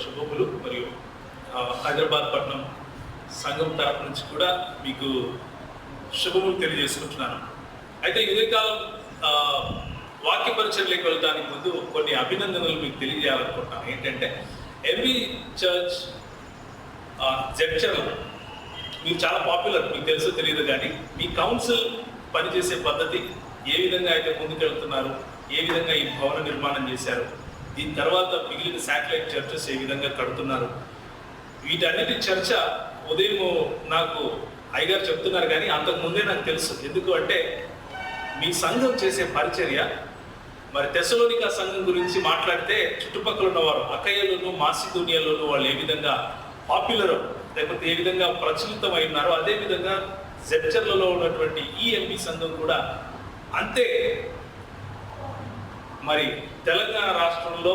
శుభములు. మరియు హైదరాబాద్ పట్టణం సంఘం తరపు నుంచి కూడా మీకు శుభములు తెలియజేసుకుంటున్నాను. అయితే ఉదయకాలం వాక్య పరిచర్యలోకి వెళ్ళడానికి ముందు కొన్ని అభినందనలు మీకు తెలియజేయాలనుకుంటున్నాను. ఏంటంటే ఎంవి చర్చ్ జడ్చర్ల మీరు చాలా పాపులర్, మీకు తెలుసో తెలియదు, కానీ మీ కౌన్సిల్ పనిచేసే పద్ధతి, ఏ విధంగా అయితే ముందుకెళ్తున్నారు, ఏ విధంగా ఈ భవన నిర్మాణం చేశారు, దీని తర్వాత మిగిలిన శాటిలైట్ చర్చెస్ ఏ విధంగా కడుతున్నారు, వీటన్నిటి చర్చ ఉదయం నాకు అయ్యగారు చెప్తున్నారు. కానీ అంతకుముందే నాకు తెలుసు. ఎందుకు అంటే మీ సంఘం చేసే పరిచర్య, మరి తెస్సలోనికా సంఘం గురించి మాట్లాడితే చుట్టుపక్కల ఉన్నవారు అకయ్యలోను మాసిదోనియాలోను వాళ్ళు ఏ విధంగా పాపులర్ లేకపోతే ఏ విధంగా ప్రచురితమై ఉన్నారో, అదేవిధంగా జడ్చర్లలో ఉన్నటువంటి ఈ ఎంపీ సంఘం కూడా అంతే. మరి తెలంగాణ రాష్ట్రంలో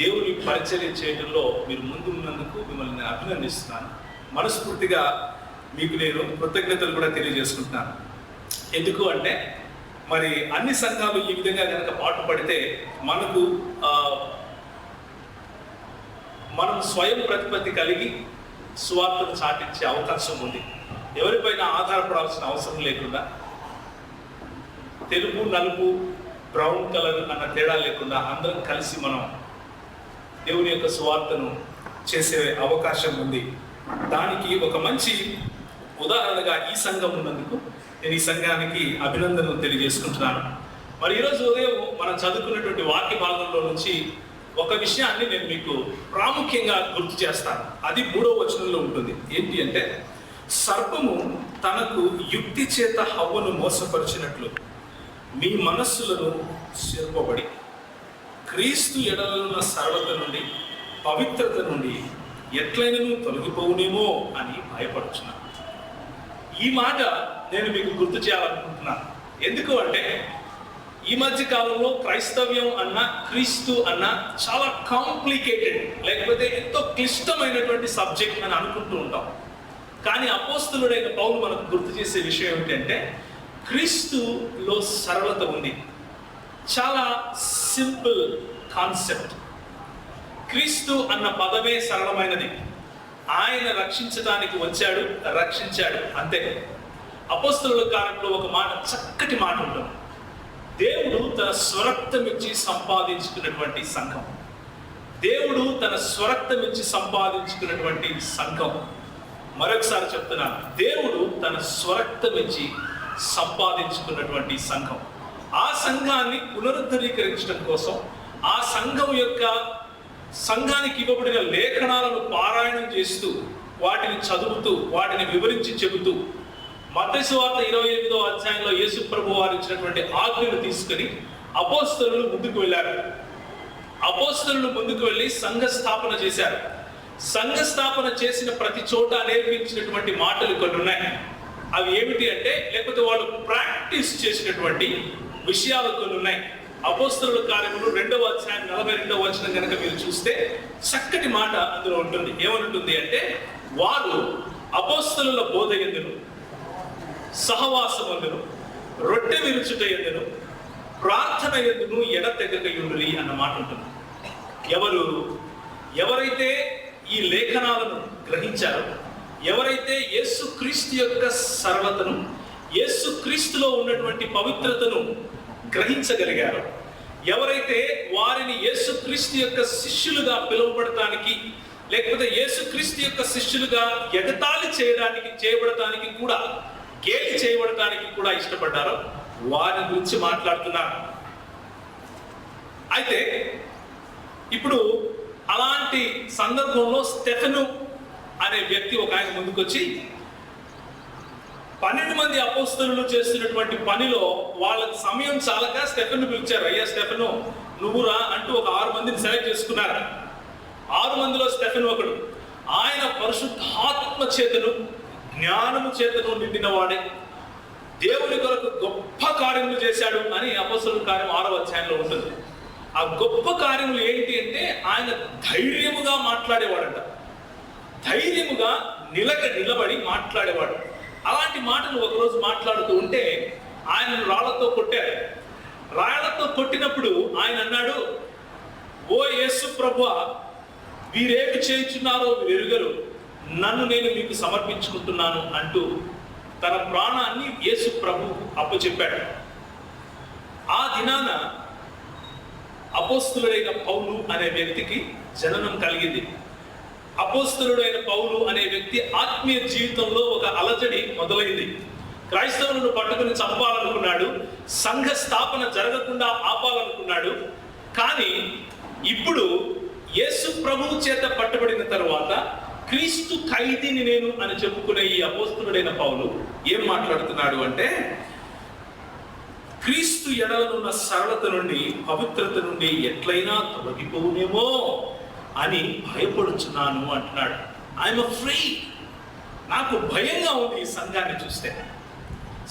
దేవుని పరిచర్య చేయడంలో మీరు ముందు ఉన్నందుకు మిమ్మల్ని నేను అభినందిస్తున్నాను. మనస్ఫూర్తిగా మీకు నేను కృతజ్ఞతలు కూడా తెలియజేసుకుంటున్నాను. ఎందుకు అంటే మరి అన్ని సంఘాలు ఈ విధంగా కనుక పాటుపడితే మనం స్వయం ప్రతిపత్తి కలిగి సువార్తను చాటించే అవకాశం ఉంది. ఎవరిపైన ఆధారపడాల్సిన అవసరం లేకుండా, తెలుపు నలుపు బ్రౌన్ కలర్ అన్న తేడా లేకుండా అందరం కలిసి మనం దేవుని యొక్క సువార్తను చేసే అవకాశం ఉంది. దానికి ఒక మంచి ఉదాహరణగా ఈ సంఘం ఉన్నందుకు నేను ఈ సంఘానికి అభినందనలు తెలియజేసుకుంటున్నాను. మరి ఈరోజు ఉదయం మనం చదువుకున్నటువంటి వాక్య భాగంలో నుంచి ఒక విషయాన్ని నేను మీకు ప్రాముఖ్యంగా గుర్తు చేస్తాను. అది 3వ వచనంలో ఉంటుంది. ఏంటి అంటే, సర్పము తనకు యుక్తి చేత హవ్వను మోసపరిచినట్లు మీ మనస్సులను చెరుపబడి క్రీస్తు ఎడలనున్న సరళత నుండి పవిత్రత నుండి ఎట్లయినను తొలగిపోవునేమో అని భయపడుచున్నాను. ఈ మాట నేను మీకు గుర్తు చేయాలనుకుంటున్నాను. ఎందుకు అంటే ఈ మధ్య కాలంలో క్రైస్తవ్యం అన్న, క్రీస్తు అన్న చాలా కాంప్లికేటెడ్, లేకపోతే ఎంతో క్లిష్టమైనటువంటి సబ్జెక్ట్ అని అనుకుంటూ ఉంటాం. కానీ అపోస్తలుడైన పౌలు మనకు గుర్తు చేసే విషయం ఏంటంటే, క్రీస్తులో సరళత ఉంది. చాలా సింపుల్ కాన్సెప్ట్. క్రీస్తు అన్న పదమే సరళమైనది. ఆయన రక్షించడానికి వచ్చాడు, రక్షించాడు, అంతే. అపోస్తలుల కార్యంలో ఒక మాట, చక్కటి మాట ఉంటుంది. దేవుడు తన స్వరక్తమిచ్చి సంపాదించుకున్నటువంటి సంఘం. దేవుడు తన స్వరక్తమిచ్చి సంపాదించుకున్నటువంటి సంఘం. మరొకసారి చెప్తున్నాను, దేవుడు తన స్వరక్తమిచ్చి సంపాదించుకున్నటువంటి సంఘం. ఆ సంఘాన్ని పునరుద్ధరీకరించడం కోసం, ఆ సంఘానికి ఇవ్వబడిన లేఖనాలను పారాయణం చేస్తూ, వాటిని చదువుతూ, వాటిని వివరించి చెబుతూ, మత్తయి సువార్త 28వ అధ్యాయంలో యేసు ప్రభువు వారు ఇచ్చినటువంటి ఆజ్ఞను తీసుకుని అపోస్తలులు ముందుకు వెళ్ళారు. అపోస్తలులు ముందుకు వెళ్ళి సంఘ స్థాపన చేశారు. సంఘ స్థాపన చేసిన ప్రతి చోట నేర్పించినటువంటి మాటలు కొన్ని ఉన్నాయి. అవి ఏమిటి అంటే, లేకపోతే వాళ్ళు ప్రాక్టీస్ చేసినటువంటి విషయాలు కొన్ని ఉన్నాయి. అపోస్తలుల కార్యములు 2వ అధ్యాయం 42వ వచనం కనుక మీరు చూస్తే చక్కటి మాట అందులో ఉంటుంది. ఏమనుంటుంది అంటే, వారు అపోస్తలుల బోధ యందును, సహవాసమందును, రొట్టె విరుచుట యందును, ప్రార్థన యందును ఎడతెగకయుండురి అన్న మాట ఉంటుంది. ఎవరైతే ఈ లేఖనాలను గ్రహించారో, ఎవరైతే యేసుక్రీస్తు యొక్క సరళతను, యేసుక్రీస్తులో ఉన్నటువంటి పవిత్రతను గ్రహించగలిగారో, ఎవరైతే వారిని యేసుక్రీస్తు యొక్క శిష్యులుగా పిలువబడటానికి, లేకపోతే యేసుక్రీస్తు యొక్క శిష్యులుగా ఎగతాళి చేయబడటానికి కూడా, గేలి చేయబడటానికి కూడా ఇష్టపడ్డారో వారి గురించి మాట్లాడుతున్నారు. అయితే ఇప్పుడు అలాంటి సందర్భంలో స్టెఫెను అనే వ్యక్తి ఒక ఆయన ముందుకొచ్చి 12 మంది అపోస్తలులు చేస్తున్నటువంటి పనిలో వాళ్ళకి సమయం చాలక స్టెఫెను పిలిచారు. అయ్యా స్టెఫెను నువ్వు రా అంటూ ఒక 6 మందిని సెలెక్ట్ చేసుకున్నారు. 6 మందిలో స్టెఫెను ఒకడు. ఆయన పరిశుద్ధాత్మ చేతను, జ్ఞానము చేతను నిండిన వాడే, దేవుని కొరకు గొప్ప కార్యములు చేశాడు అని అపోస్తలుల కార్యం 6వ అధ్యాయంలో ఉంటుంది. ఆ గొప్ప కార్యములు ఏంటి అంటే, ఆయన ధైర్యముగా మాట్లాడేవాడంట. ధైర్యముగా నిలబడి మాట్లాడేవాడు. అలాంటి మాటలు ఒకరోజు మాట్లాడుతూ ఉంటే ఆయనను రాళ్లతో కొట్టారు. రాళ్లతో కొట్టినప్పుడు ఆయన అన్నాడు, ఓ యేసు ప్రభువా, వీరేమి చేయుచున్నారో వీరు ఎరుగరు, నన్ను నేను మీకు సమర్పించుకుంటున్నాను అంటూ తన ప్రాణాన్ని యేసు ప్రభువుకు అప్పచెప్పాడు. ఆ దినాన అపోస్తలుడైన పౌలు అనే వ్యక్తికి జననం కలిగింది. అపోస్తలుడైన పౌలు అనే వ్యక్తి ఆత్మీయ జీవితంలో ఒక అలజడి మొదలైంది. క్రైస్తవులను పట్టుకుని చంపాలనుకున్నాడు, సంఘ స్థాపన జరగకుండా ఆపాలనుకున్నాడు. కానీ ఇప్పుడు యేసు ప్రభువు చేత పట్టబడిన తరువాత క్రీస్తు ఖైదీని నేను అని చెప్పుకునే ఈ అపోస్తలుడైన పౌలు ఏం మాట్లాడుతున్నాడు అంటే, క్రీస్తు ఎడలనున్న సరళత నుండి, పవిత్రత నుండి ఎట్లయినా తొలగిపోవునేమో అని భయపడుచున్నాను అంటున్నాడు. I'm afraid. నాకు భయంగా ఉంది ఈ సంఘాన్ని చూస్తే,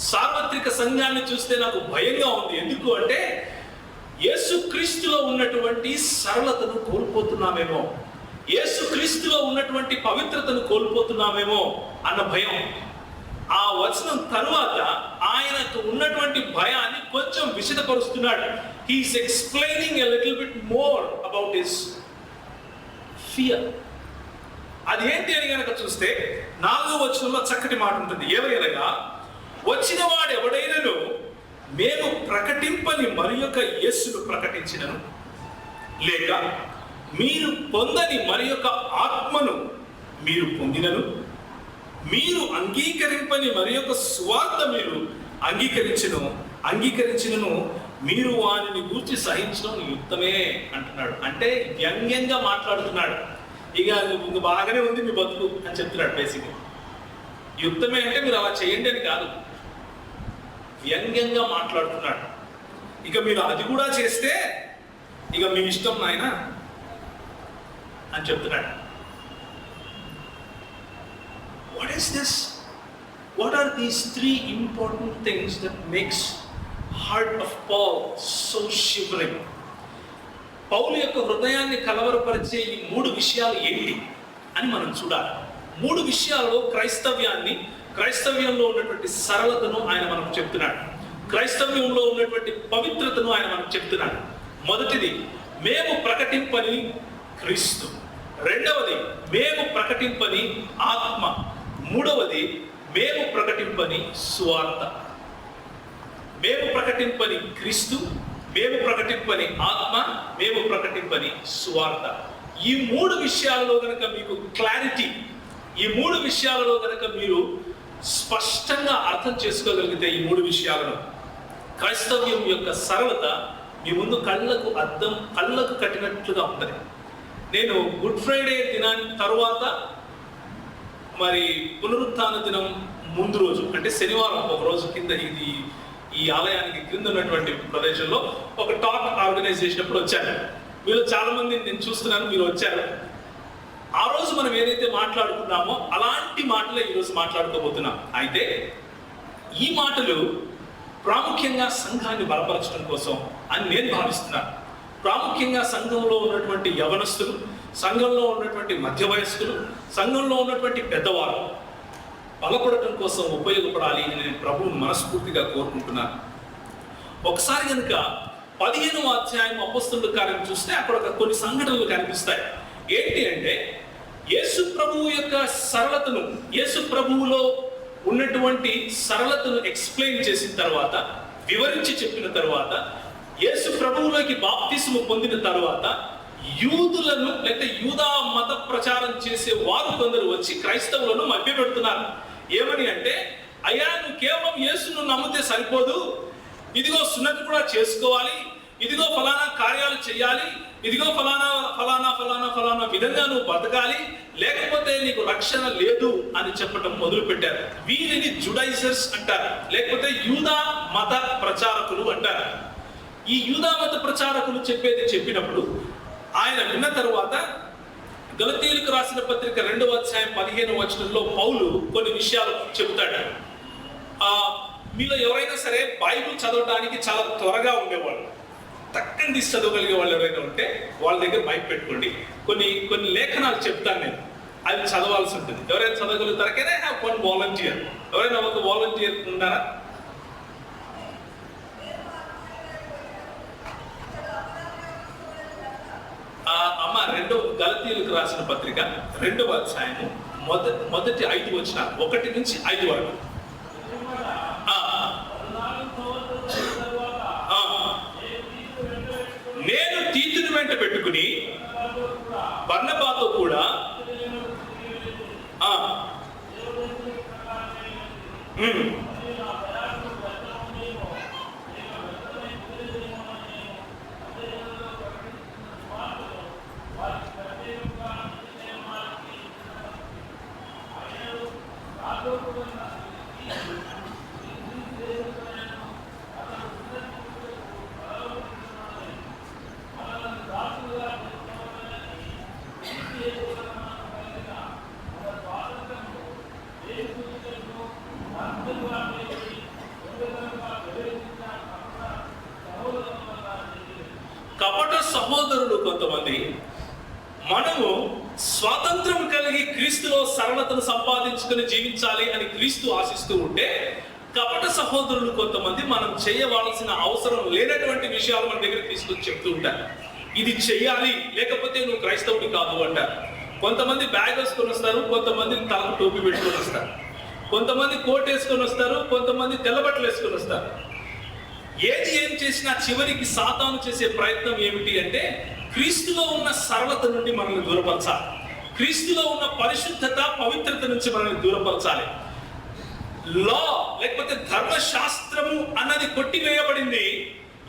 సార్వత్రిక సంఘాన్ని చూస్తే నాకు భయంగా ఉంది. ఎందుకు అంటే యేసుక్రీస్తులో ఉన్నటువంటి సరళతను కోల్పోతున్నామేమో, యేసుక్రీస్తులో ఉన్నటువంటి పవిత్రతను కోల్పోతున్నామేమో అన్న భయం. ఆ వచనం తరువాత ఆయనకు ఉన్నటువంటి భయాన్ని కొంచెం విశదపరుస్తున్నాడు. He's explaining a little bit more about his fear. అదేంటి అని కనుక చూస్తే 4వ వచనంలో చక్కటి మాట ఉంటుంది. ఏవైనా వచ్చిన వాడు ఎవడైనను మేము ప్రకటింపని మరి యొక్క యేసును ప్రకటించినను, లేక మీరు పొందని మరి యొక్క ఆత్మను మీరు పొందినను, మీరు అంగీకరింపని మరి యొక్క స్వార్థ మీరు అంగీకరించినను మీరు వారిని గూర్చి సహించడం యుక్తమే అంటున్నాడు. అంటే వ్యంగ్యంగా మాట్లాడుతున్నాడు. ఇక బాగానే ఉంది మీ బతుకు అని చెప్తున్నాడు. బేసిక్గా యుక్తమే అంటే మీరు అలా చేయండి అని కాదు, వ్యంగ్యంగా మాట్లాడుతున్నాడు. ఇక మీరు అది కూడా చేస్తే ఇక మీ ఇష్టం నాయన అని చెప్తున్నాడు. What is this? What are these 3 important things that makes heart of Paul so shivering? పౌలు యొక్క హృదయాన్ని కలవరపరిచే ఈ 3 విషయాలు ఏంటి అని మనం చూడాలి. 3 విషయాల్లో క్రైస్తవ్యంలో ఉన్నటువంటి సరళతను ఆయన మనకు చెప్తున్నాడు. క్రైస్తవ్యంలో ఉన్నటువంటి పవిత్రతను ఆయన మనకు చెప్తున్నాడు. మొదటిది, మేము ప్రకటింపని క్రీస్తు. రెండవది, మేము ప్రకటింపని ఆత్మ. మూడవది, మేము ప్రకటింపని సువార్త. మేము ప్రకటింపని క్రీస్తు, మేము ప్రకటింపని ఆత్మ, మేము ప్రకటింపని సువార్త. ఈ 3 విషయాలలో కనుక మీకు క్లారిటీ, ఈ 3 విషయాలలో కనుక మీరు స్పష్టంగా అర్థం చేసుకోగలిగితే, ఈ 3 విషయాలను, క్రైస్తవ్యం యొక్క సరళత మీ ముందు కళ్ళకు కట్టినట్లుగా ఉంటుంది. నేను గుడ్ ఫ్రైడే దినాన్ని తరువాత మరి పునరుత్థాన దినం ముందు రోజు అంటే శనివారం ఒక రోజు కింద ఈ ఆలయానికి క్రింద ఉన్నటువంటి ప్రదేశంలో ఒక టాక్ ఆర్గనైజ్ చేసినప్పుడు వచ్చాను. మీలో చాలా మంది నేను చూస్తున్నాను, మీరు వచ్చారు. ఆ రోజు మనం ఏదైతే మాట్లాడుకున్నామో అలాంటి మాటలే ఈరోజు మాట్లాడుకోబోతున్నాం. అయితే ఈ మాటలు ప్రాముఖ్యంగా సంఘాన్ని బలపరచడం కోసం అని నేను భావిస్తున్నాను. ప్రాముఖ్యంగా సంఘంలో ఉన్నటువంటి యవనస్తులు, సంఘంలో ఉన్నటువంటి మధ్య వయస్కులు, సంఘంలో ఉన్నటువంటి పెద్దవారు బలపడటం కోసం ఉపయోగపడాలి అని నేను ప్రభువుని మనస్ఫూర్తిగా కోరుకుంటున్నాను. ఒకసారి కనుక 15వ అధ్యాయం అపోస్తలుల కార్యం చూస్తే అక్కడ కొన్ని సంఘటనలు కనిపిస్తాయి. ఏంటి అంటే యేసు ప్రభువు యొక్క సరళతను, యేసు ప్రభువులో ఉన్నటువంటి సరళతను ఎక్స్ప్లెయిన్ చేసిన తర్వాత, వివరించి చెప్పిన తర్వాత, యేసు ప్రభువులోకి బాప్తిస్ము పొందిన తర్వాత యూదులను లేకపోతే యూదా మత ప్రచారం చేసే వారు కొందరు వచ్చి క్రైస్తవులను మభ్యపెడుతున్నారు. ఏమని అంటే, అయ్యా నువ్వు కేవలం యేసును నమ్మితే సరిపోదు, ఇదిగో సున్నతి కూడా చేసుకోవాలి, ఇదిగో ఫలానా కార్యాలు చేయాలి, ఇదిగో ఫలానా ఫలానా ఫలానా ఫలానా విధంగా నువ్వు బతకాలి, లేకపోతే నీకు రక్షణ లేదు అని చెప్పటం మొదలు పెట్టారు. వీరిని జుడైజర్స్ అంటారు, లేకపోతే యూదా మత ప్రచారకులు అంటారు. ఈ యూదా మత ప్రచారకులు చెప్పినప్పుడు ఆయన విన్న తరువాత గలతీయులకు రాసిన పత్రిక 2వ అధ్యాయం 15వ వచనంలో పౌలు కొన్ని విషయాలు చెబుతాడు. మీలో ఎవరైనా సరే బైబిల్ చదవడానికి చాలా త్వరగా ఉండేవాళ్ళు, తక్కని తీసి చదవగలిగే వాళ్ళు ఎవరైనా ఉంటే వాళ్ళ దగ్గర మైక్ పెట్టుకోండి. కొన్ని లేఖనాలు చెప్తాను నేను, అవి చదవాల్సి ఉంటుంది. ఎవరైనా చదవగలుగుతారా? Can I have one volunteer? ఎవరైనా ఒక వాలంటీర్ ఉన్నారా? అమ్మ గలతీయులకు రాసిన పత్రిక 2వ అధ్యాయము మొదటి 5 వచనాలు, 1 నుంచి 5 వరకు. నేను తీతుని వెంట పెట్టుకుని బర్నబాతో కూడా కపట సహోదరులు కొంతమంది మనము స్వాతంత్రం కలిగి క్రీస్తులో సరళతను సంపాదించుకుని జీవించాలి అని క్రీస్తు ఆశిస్తూ ఉంటే, కపట సహోదరులు కొంతమంది మనం చేయవలసిన అవసరం లేనటువంటి విషయాలు మన దగ్గర తీసుకొని చెప్తూ ఉంటారు. ఇది చెయ్యాలి లేకపోతే నువ్వు క్రైస్తవుడి కాదు అంటారు. కొంతమంది బ్యాగ్ వేసుకొని వస్తారు, కొంతమంది తలకు టోపీ పెట్టుకొని వస్తారు, కొంతమంది కోట్ వేసుకొని వస్తారు, కొంతమంది తెల్లబట్టలు వేసుకొని వస్తారు. ఏం చేసినా చివరికి సాతాను చేసే ప్రయత్నం ఏమిటి అంటే క్రీస్తులో ఉన్న సరళత నుండి మనల్ని దూరపరచాలి, క్రీస్తులో ఉన్న పరిశుద్ధత పవిత్రత నుంచి మనల్ని దూరపరచాలి. లా లేకపోతే ధర్మశాస్త్రము అన్నది కొట్టివేయబడింది.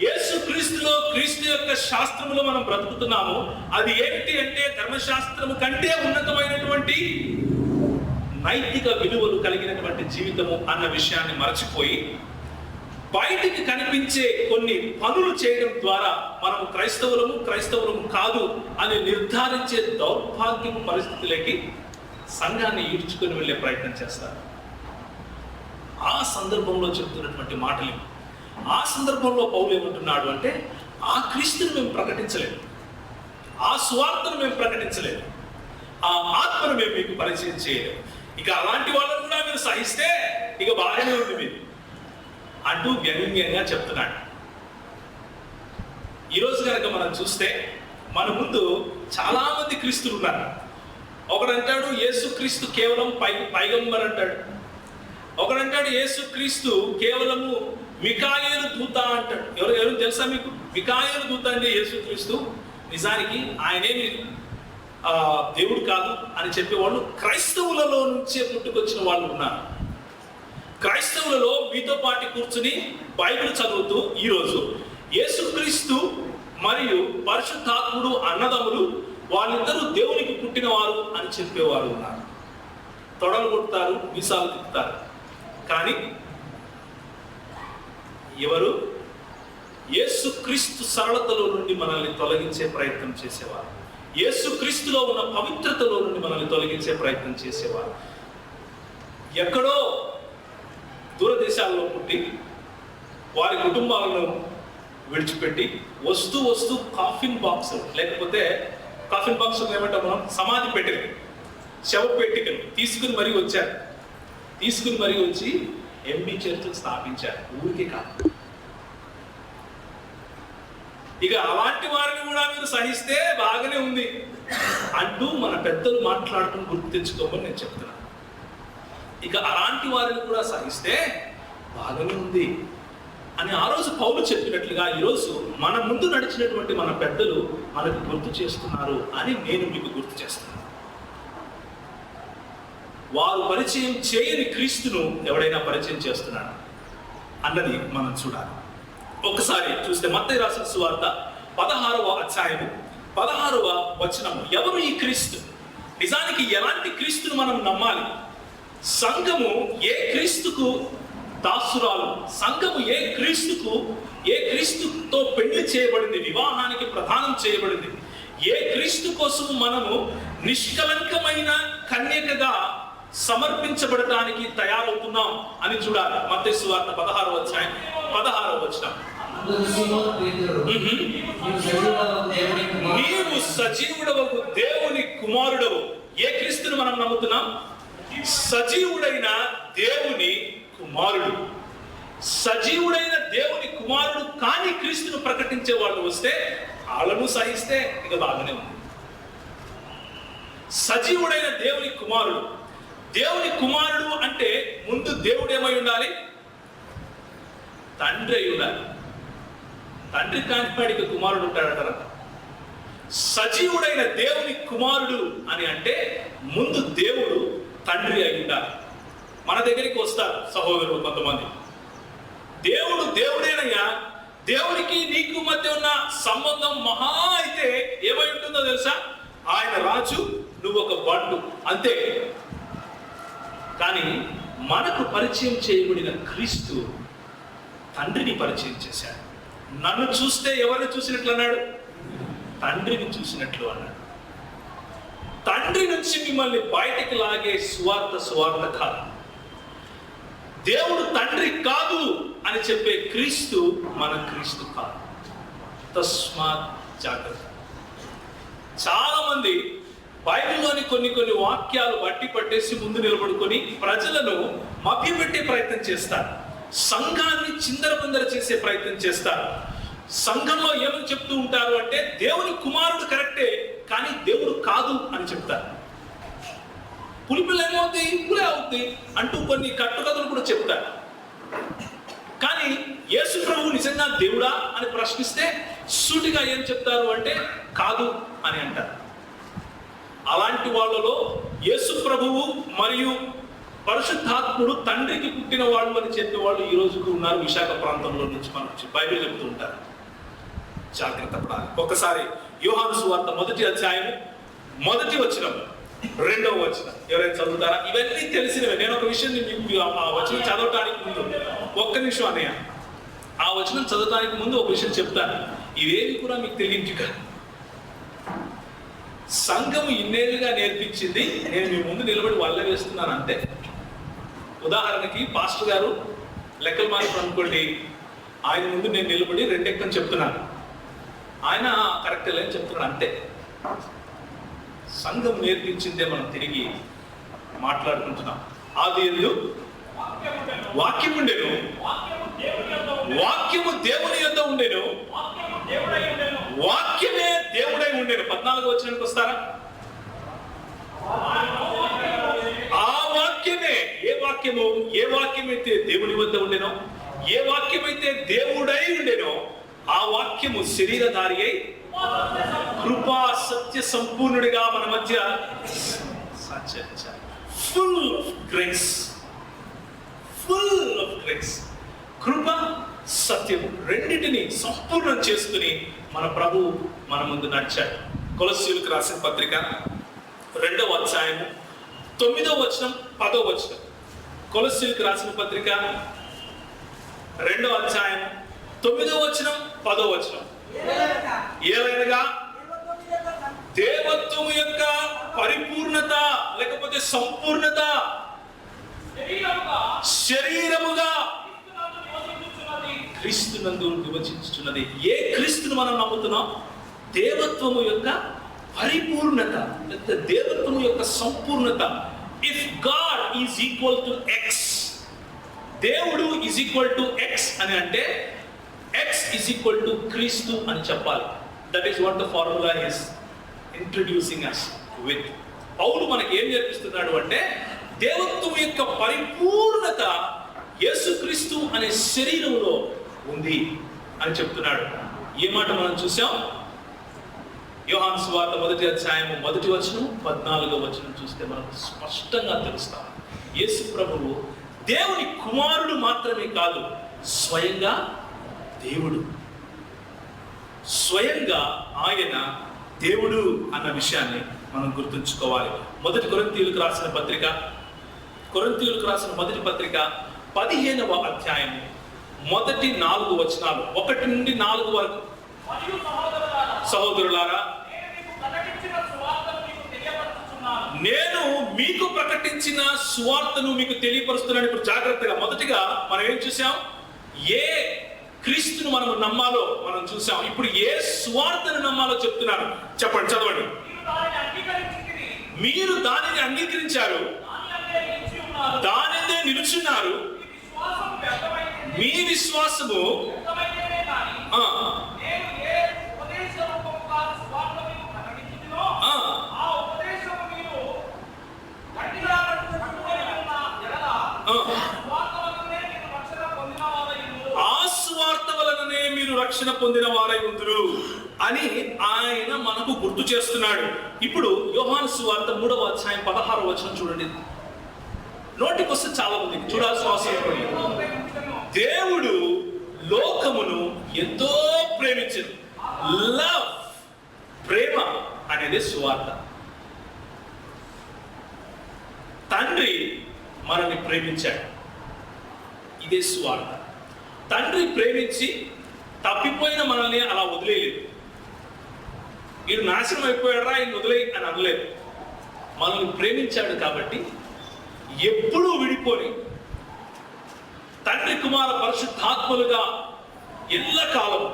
యేసు క్రీస్తులో, క్రీస్తు యొక్క శాస్త్రములో మనం బ్రతుకుతున్నాము. అది ఏమిటి అంటే ధర్మశాస్త్రము కంటే ఉన్నతమైనటువంటి నైతిక విలువలు కలిగినటువంటి జీవితము అన్న విషయాన్ని మరచిపోయి బయటికి కనిపించే కొన్ని పనులు చేయడం ద్వారా మనం క్రైస్తవులము కాదు అని నిర్ధారించే దౌర్భాగ్యం పరిస్థితులకి సంఘాన్ని ఈడ్చుకొని వెళ్ళే ప్రయత్నం చేస్తారు. ఆ సందర్భంలో చెప్తున్నటువంటి మాటలు, ఆ సందర్భంలో పౌలు ఏమంటున్నాడు అంటే, ఆ క్రీస్తుని మేము ప్రకటించలేదు, ఆ సువార్తను మేము ప్రకటించలేదు, ఆ ఆత్మను మేము మీకు పరిచయం చేయలేదు. ఇక అలాంటి వాళ్ళను కూడా మీరు సహిస్తే ఇక బాగానే ఉంది మీరు అంటూ వ్యంగ్యంగా చెప్తున్నాడు. ఈరోజు కనుక మనం చూస్తే మన ముందు చాలా మంది క్రీస్తులు ఉన్నారు. ఒకడంటాడు యేసు క్రీస్తు కేవలం పైగంబర్ అంటాడు, ఒకడంటాడు యేసు క్రీస్తు కేవలము మికాయేలు దూత అంటాడు. ఎవరు తెలుసా మీకు? మికాయేలు దూత అంటే యేసు క్రీస్తు నిజానికి ఆయనేమి దేవుడు కాదు అని చెప్పేవాళ్ళు క్రైస్తవులలో నుంచే పుట్టుకొచ్చిన వాళ్ళు ఉన్నారు. క్రైస్తవులలో మీతో పాటు కూర్చుని బైబిల్ చదువుతూ ఈరోజు యేసుక్రీస్తు మరియు పరిశుద్ధాత్ముడు అన్నదమ్ములు, వాళ్ళిద్దరూ దేవునికి పుట్టినవారు అని చెప్పేవారు ఉన్నారు. తొడలు కొడతారు, మీసాలు తిప్పుతారు. కానీ ఎవరు? యేసుక్రీస్తు సరళతలో నుండి మనల్ని తొలగించే ప్రయత్నం చేసేవారు, యేసుక్రీస్తులో ఉన్న పవిత్రతలో నుండి మనల్ని తొలగించే ప్రయత్నం చేసేవారు. ఎక్కడో దూరదేశాల్లో పుట్టి వారి కుటుంబాలను విడిచిపెట్టి వస్తూ కాఫిన్ బాక్స్, లేకపోతే కాఫిన్ బాక్స్ ఏమంటాం మనం, సమాధి పెట్టెలు, శవ పెట్టికలు తీసుకుని మరీ వచ్చారు. తీసుకుని మరీ వచ్చి ఎంబీ చర్చలు స్థాపించారు. ఊరికే కాదు. ఇక అలాంటి వారిని కూడా మీరు సహిస్తే బాగానే ఉంది అంటూ మన పెద్దలు మాట్లాడటం గుర్తు తెచ్చుకోమని నేను చెప్తున్నాను. ఇక అలాంటి వారిని కూడా సహిస్తే బాగానే ఉంది అని ఆ రోజు పౌలు చెప్పినట్లుగా ఈరోజు మన ముందు నడిచినటువంటి మన పెద్దలు మనకు గుర్తు చేస్తున్నారు అని నేను మీకు గుర్తు చేస్తున్నాను. వారు పరిచయం చేయని క్రీస్తును ఎవడైనా పరిచయం చేస్తున్నాడు అన్నది మనం చూడాలి. ఒకసారి చూస్తే మత్తయి రాసిన సువార్త 16వ అధ్యాయము 16వ వచనము. ఎవరు ఈ క్రీస్తు? నిజానికి ఎలాంటి క్రీస్తును మనం నమ్మాలి? సంఘము ఏ క్రీస్తుకు దాసురాలు? సంఘము ఏ క్రీస్తుతో పెళ్లి చేయబడింది, వివాహానికి ప్రదానం చేయబడింది? ఏ క్రీస్తు కోసం మనము నిష్కలంకమైన కన్యకగా సమర్పించబడటానికి తయారవుతున్నాం అని చూడాలి. మత్తయి సువార్త 16వ అధ్యాయం 16వ వచనం. నీవు సజీవుడవగు దేవుని కుమారుడవు. ఏ క్రీస్తుని మనం నమ్ముతున్నాం? సజీవుడైన దేవుని కుమారుడు. సజీవుడైన దేవుని కుమారుడు కానీ క్రీస్తును ప్రకటించే వాళ్ళు వస్తే వాళ్ళను సహిస్తే ఇక బాగానే ఉంది. సజీవుడైన దేవుని కుమారుడు. దేవుని కుమారుడు అంటే ముందు దేవుడు ఏమై ఉండాలి? తండ్రి అయి ఉండాలి. తండ్రి కానివాడికి కుమారుడు ఉంటాడంటారా? సజీవుడైన దేవుని కుమారుడు అని అంటే ముందు దేవుడు తండ్రి అయి ఉండాలి. మన దగ్గరికి వస్తారు సహోదరులు కొంతమంది, దేవుడు దేవుడేనయ్యా, దేవునికి నీకు మధ్య ఉన్న సంబంధం మహా అయితే ఏమై ఉంటుందో తెలుసా? ఆయన రాజు, నువ్వు ఒక బంటు, అంతే. కానీ మనకు పరిచయం చేయబడిన క్రీస్తు తండ్రిని పరిచయం చేశాడు. నన్ను చూస్తే ఎవరిని చూసినట్లు అన్నాడు? తండ్రిని చూసినట్లు అన్నాడు. తండ్రి నుంచి మిమ్మల్ని బయటికి లాగే సువార్త కాదు. దేవుడు తండ్రి కాదు అని చెప్పే క్రీస్తు మన క్రీస్తు కాదు. తస్మాత్ జాగ్రత్త. చాలా మంది బైబిల్లోని కొన్ని వాక్యాలు బట్టి పట్టేసి ముందు నిలబడుకొని ప్రజలను మభ్యపెట్టే ప్రయత్నం చేస్తారు. సంఘాన్ని చిందరబందర చేసే ప్రయత్నం చేస్తారు. సంఘంలో ఏమని చెప్తూ ఉంటారు అంటే దేవుని కుమారుడు కరెక్టే, కానీ దేవుడు కాదు అని చెప్తారు. పులిపిల్ల ఏమవుతుంది, పులే అవుతుంది అంటూ కొన్ని కట్టుకథలు కూడా చెప్తారు. కానీ యేసు ప్రభువు నిజంగా దేవుడా అని ప్రశ్నిస్తే సూటిగా ఏం చెప్తారు అంటే కాదు అని అంటారు. అలాంటి వాళ్ళలో యేసు ప్రభువు మరియు పరిశుద్ధాత్ముడు తండ్రికి పుట్టిన వాళ్ళు అని చెప్పేవాళ్ళు ఈ రోజుకు ఉన్నారు. విశాఖ ప్రాంతంలో నుంచి మనకు బైబిల్ చెప్తూ ఉంటారు. జాగ్రత్త పడాలి. ఒకసారి యోహాను సువార్త 1వ అధ్యాయం 1వ వచనం 2వ వచనం ఎవరైనా చదువుతారా? ఇవన్నీ తెలిసినవే. నేను ఒక విషయం మీకు ఆ వచనం చదవటానికి ముందు ఒక్క నిమిషం అన్నయ్య, ఆ వచనం చదవటానికి ముందు ఒక విషయం చెప్తాను. ఇవేవి కూడా మీకు తెలియదు కాదు. సంఘము ఇన్నేళ్ళుగా నేర్పించింది నేను మీ ముందు నిలబడి వల్ల వేస్తున్నాను అంతే. ఉదాహరణకి పాస్టర్ గారు లెక్కలు మార్పు అనుకోండి, ఆయన ముందు నేను నిలబడి రెండెక్కని చెప్తున్నాను, ఆయన కరెక్ట్ లేని చెప్తున్నాడు అంతే. సంఘం నేర్పించిందే మనం తిరిగి మాట్లాడుకుంటున్నాం. ఆదియందు వాక్యం ఉండెను, వాక్యము దేవుని యొద్ద ఉండెను, వాక్యమే దేవుడై ఉండెను. 14వ వచనానికి వస్తారా? ఆ వాక్యమే, ఏ వాక్యము? ఏ వాక్యమైతే దేవుని వద్ద ఉండెనో, ఏ వాక్యమైతే దేవుడై ఉండెనో ఆ వాక్యము శరీరధారి అయి కృపా సత్య సంపూర్ణుడిగా మన మధ్య సంచరించాడు. Full of grace, full of grace. కృప సత్యము రెండింటిని సంపూర్ణం చేసుకుని మన ప్రభు మన ముందు నడిచాడు. కొలస్సీయులకు రాసిన పత్రిక 2వ అధ్యాయము 9వ వచనం 10వ వచనం. కొలస్సీయులకు రాసిన పత్రిక 2వ అధ్యాయం 9వ వచనం 10వ వచనం. ఏలైనగా దేవత్వము యొక్క పరిపూర్ణత లేకపోతే సంపూర్ణత శరీరముగా క్రీస్తునందు నివసించుచున్నది. ఏ క్రీస్తును మనం నమ్ముతున్నాం? దేవత్వము యొక్క పరిపూర్ణత లేకపోతే దేవత్వము యొక్క సంపూర్ణత. If God is equal to X, దేవుడు ఈజ్ ఈక్వల్ టు ఎక్స్ అని అంటే ఎక్స్ ఈజ్ ఈక్వల్ టు క్రీస్తు అని చెప్పాలి. That is what the formula is introducing us with. పౌలు మనకి ఏం నేర్పిస్తున్నాడు అంటే దేవత్వం యొక్క పరిపూర్ణత యేసుక్రీస్తు అనే శరీరంలో ఉంది అని చెప్తున్నాడు. ఏ మాట మనం చూసాం? యోహాను సువార్త 1వ అధ్యాయం 1వ వచనం 14వ వచనం చూస్తే మనకు స్పష్టంగా తెలుస్తాం. యేసు ప్రభువు దేవుని కుమారుడు మాత్రమే కాదు, స్వయంగా దేవుడు. స్వయంగా ఆయన దేవుడు అన్న విషయాన్ని మనం గుర్తుంచుకోవాలి. 1 కొరింథీయులకు రాసిన పత్రిక, కొరింథీయులకు రాసిన మొదటి పత్రిక 15వ అధ్యాయం మొదటి 4 వచనాలు 1 నుండి 4 వరకు. సహోదరులారా, నేను మీకు ప్రకటించిన సువార్తను మీకు తెలియపరుస్తున్నాను. ఇప్పుడు జాగ్రత్తగా మొదటిగా మనం ఏం చూసాం? ఏ క్రీస్తును మనం నమ్మాలో మనం చూసాం. ఇప్పుడు ఏ సువార్తను నమ్మాలో చెప్తున్నాను. చెప్పండి, చదవండి. మీరు దానిని అంగీకరించారు, దానినే నిలుచున్నారు. మీ విశ్వాసము రక్షణ పొందిన వారై ఉందురు అని ఆయన మనకు గుర్తు చేస్తున్నాడు. ఇప్పుడు యోహాను సువార్త 3వ అధ్యాయం 16వ వచనం చూడండి. నోటికొస్తే చాలా ఉంది, చూడాల్సిన అవసరం లేదు. దేవుడు లోకమును ఎంతో ప్రేమించను. లవ్, ప్రేమ అనేది సువార్త. తండ్రి మనల్ని ప్రేమించాడు, ఇదే సువార్త. తండ్రి ప్రేమించి తప్పిపోయిన మనల్ని అలా వదిలేయలేదు. వీడు నాశనం అయిపోయాడరా ఈయన వదిలేయి అని అనలేదు. మనల్ని ప్రేమించాడు కాబట్టి ఎప్పుడూ విడిపోని తండ్రి కుమార పరిశుద్ధాత్మలుగా ఎల్లకాలం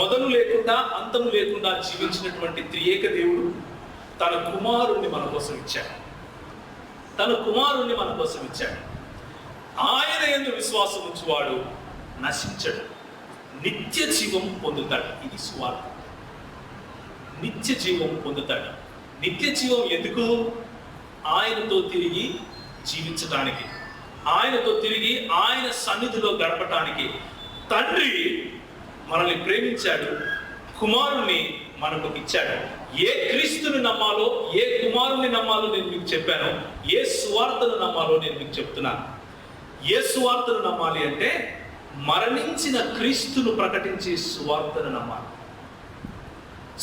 మొదలు లేకుండా అంతము లేకుండా జీవించినటువంటి త్రియేక దేవుడు తన కుమారుణ్ణి మన కోసం ఇచ్చాడు. తన కుమారుణ్ణి మన కోసం ఇచ్చాడు. ఆయన యందు విశ్వాసం ఉంచువాడు నశించడు, నిత్య జీవం పొందుతాడు. ఇది సువార్త. నిత్య జీవం పొందుతాడు. నిత్య జీవం ఎందుకు? ఆయనతో తిరిగి జీవించటానికి, ఆయనతో తిరిగి ఆయన సన్నిధిలో గడపటానికి. తండ్రి మనల్ని ప్రేమించాడు, కుమారుణ్ణి మనకు ఇచ్చాడు. ఏ క్రీస్తుని నమ్మాలో, ఏ కుమారుని నమ్మాలో నేను మీకు చెప్పాను. ఏ సువార్తను నమ్మాలో నేను మీకు చెప్తున్నాను. ఏ సువార్తను నమ్మాలి అంటే మరణించిన క్రీస్తును ప్రకటించే సువార్తను నమ్మాలి.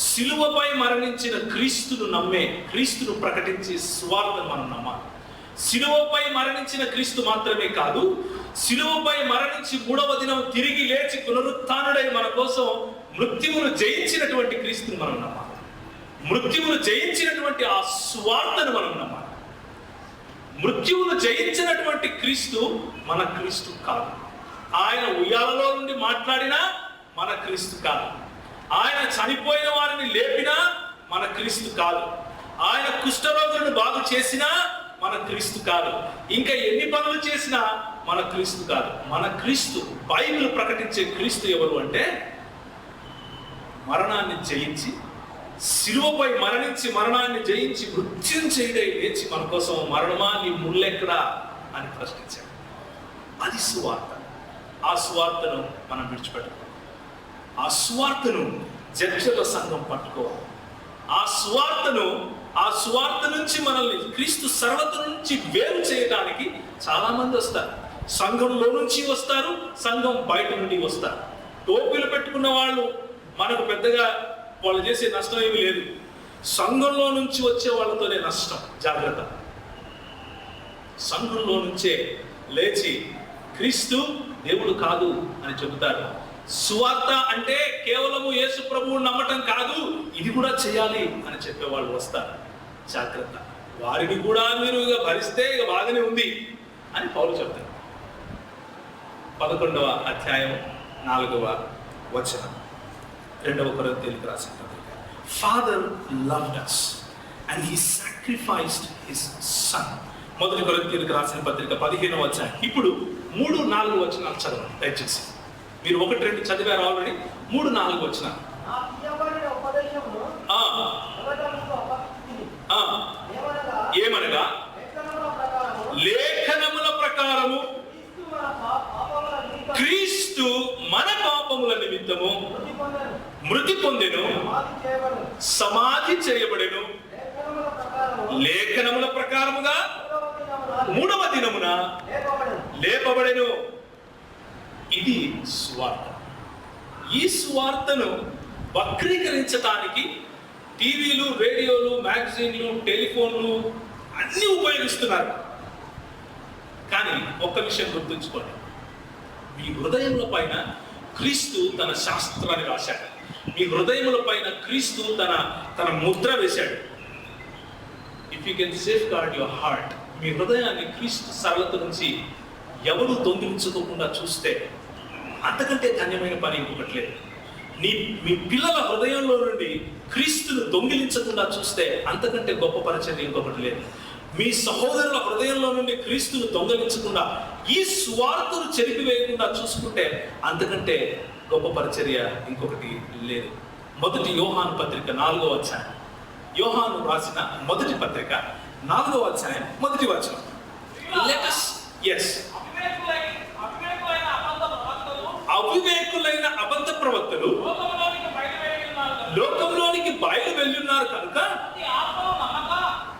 సిలువపై మరణించిన క్రీస్తును నమ్మే, క్రీస్తును ప్రకటించే సువార్తను మనం నమ్మాలి. సిలువపై మరణించిన క్రీస్తు మాత్రమే కాదు, సిలువపై మరణించి 3వ దినం తిరిగి లేచి పునరుత్థానుడై మన కోసం మృత్యువును జయించినటువంటి క్రీస్తును మనం నమ్మాలి. మృత్యువును జయించినటువంటి ఆ సువార్తను మనం నమ్మాలి. మృత్యువును జయించినటువంటి క్రీస్తు మన క్రీస్తు కాదు. ఆయన ఉయ్యాలలో నుండి మాట్లాడినా మన క్రీస్తు కాదు. ఆయన చనిపోయిన వారిని లేపినా మన క్రీస్తు కాదు. ఆయన కుష్ఠరోగులను బాగు చేసినా మన క్రీస్తు కాదు. ఇంకా ఎన్ని పనులు చేసినా మన క్రీస్తు కాదు. మన క్రీస్తు, బైబిల్ ప్రకటించే క్రీస్తు ఎవరు అంటే మరణాన్ని జయించి, శిలువపై మరణించి మరణాన్ని జయించి మృత్యుంజయుడై లేచి మన కోసం మరణమా నీ ముళ్ళెక్కడా అని ప్రశ్నించాడు. అది సువార్త. ఆ సువార్తను మనం విడిచిపెట్టుకోవాలి. ఆ సువార్తను జడ్జల సంఘం పట్టుకోవాలి. ఆ సువార్త నుంచి మనల్ని క్రీస్తు సర్వత నుంచి వేరు చేయడానికి చాలా మంది వస్తారు. సంఘంలో నుంచి వస్తారు, సంఘం బయట నుండి వస్తారు. టోపీలు పెట్టుకున్న వాళ్ళు మనకు పెద్దగా వాళ్ళు చేసే నష్టం ఏమీ లేదు. సంఘంలో నుంచి వచ్చే వాళ్ళతోనే నష్టం. జాగ్రత్త. సంఘంలో నుంచే లేచి క్రీస్తు దేవుడు కాదు అని చెబుతారు. సువార్త అంటే కేవలము యేసు ప్రభువు నమ్మటం కాదు, ఇది కూడా చేయాలి అని చెప్పేవాళ్ళు వస్తారు. జాగ్రత్త. వారిని కూడా మీరు ఇక భరిస్తే ఇక బాగానే ఉంది అని పౌలు చెప్తారు. 11వ అధ్యాయం 4వ వచనం, 2వ కొరింథీయులకు రాసిన పత్రిక. Father loved us and he sacrificed his son. 1 కొరింథీయులకు రాసిన పత్రిక 15వ అధ్యాయం. ఇప్పుడు 3, 4 వచనాలు చదవండి దయచేసి. మీరు 1, 2 చదివారు ఆల్రెడీ. 3, 4 వచనాలు. ఏమనగా లేఖనముల ప్రకారము క్రీస్తు మన పాపముల నిమిత్తము మృతి పొందెను, సమాధి చేయబడెను, లేఖనముల ప్రకారముగా 3వ దినమున లేపబడెను. ఇది సువార్త. ఈ సువార్తను వక్రీకరించడానికి టీవీలు, రేడియోలు, మ్యాగజైన్లు, టెలిఫోన్లు అన్నీ ఉపయోగిస్తున్నారు. కానీ ఒక్క విషయం గుర్తుంచుకోండి, మీ హృదయముల పైన క్రీస్తు తన శాస్త్రాన్ని రాశాడు. మీ హృదయముల పైన క్రీస్తు తన ముద్ర వేశాడు. If you can safeguard your heart, మీ హృదయాన్ని క్రీస్తు సరళత నుంచి ఎవరు దొంగిలించుకోకుండా చూస్తే అంతకంటే ధన్యమైన పని ఇంకొకటి లేదు. మీ పిల్లల హృదయంలో నుండి క్రీస్తును దొంగిలించకుండా చూస్తే అంతకంటే గొప్ప పరిచర్య ఇంకొకటి లేదు. మీ సహోదరుల హృదయంలో నుండి క్రీస్తును దొంగిలించకుండా, ఈ సువార్తను చెరిపివేయకుండా చూసుకుంటే అంతకంటే గొప్ప పరిచర్య ఇంకొకటి లేదు. 1 యోహాను పత్రిక 4వ అధ్యాయం. యోహాను రాసిన మొదటి పత్రిక 4వ అధ్యాయం 1వ వచనం. అవివేకులైన అబద్ధ ప్రవక్తలు లోకంలోనికి బయలు వెళ్ళున్నారు కనుక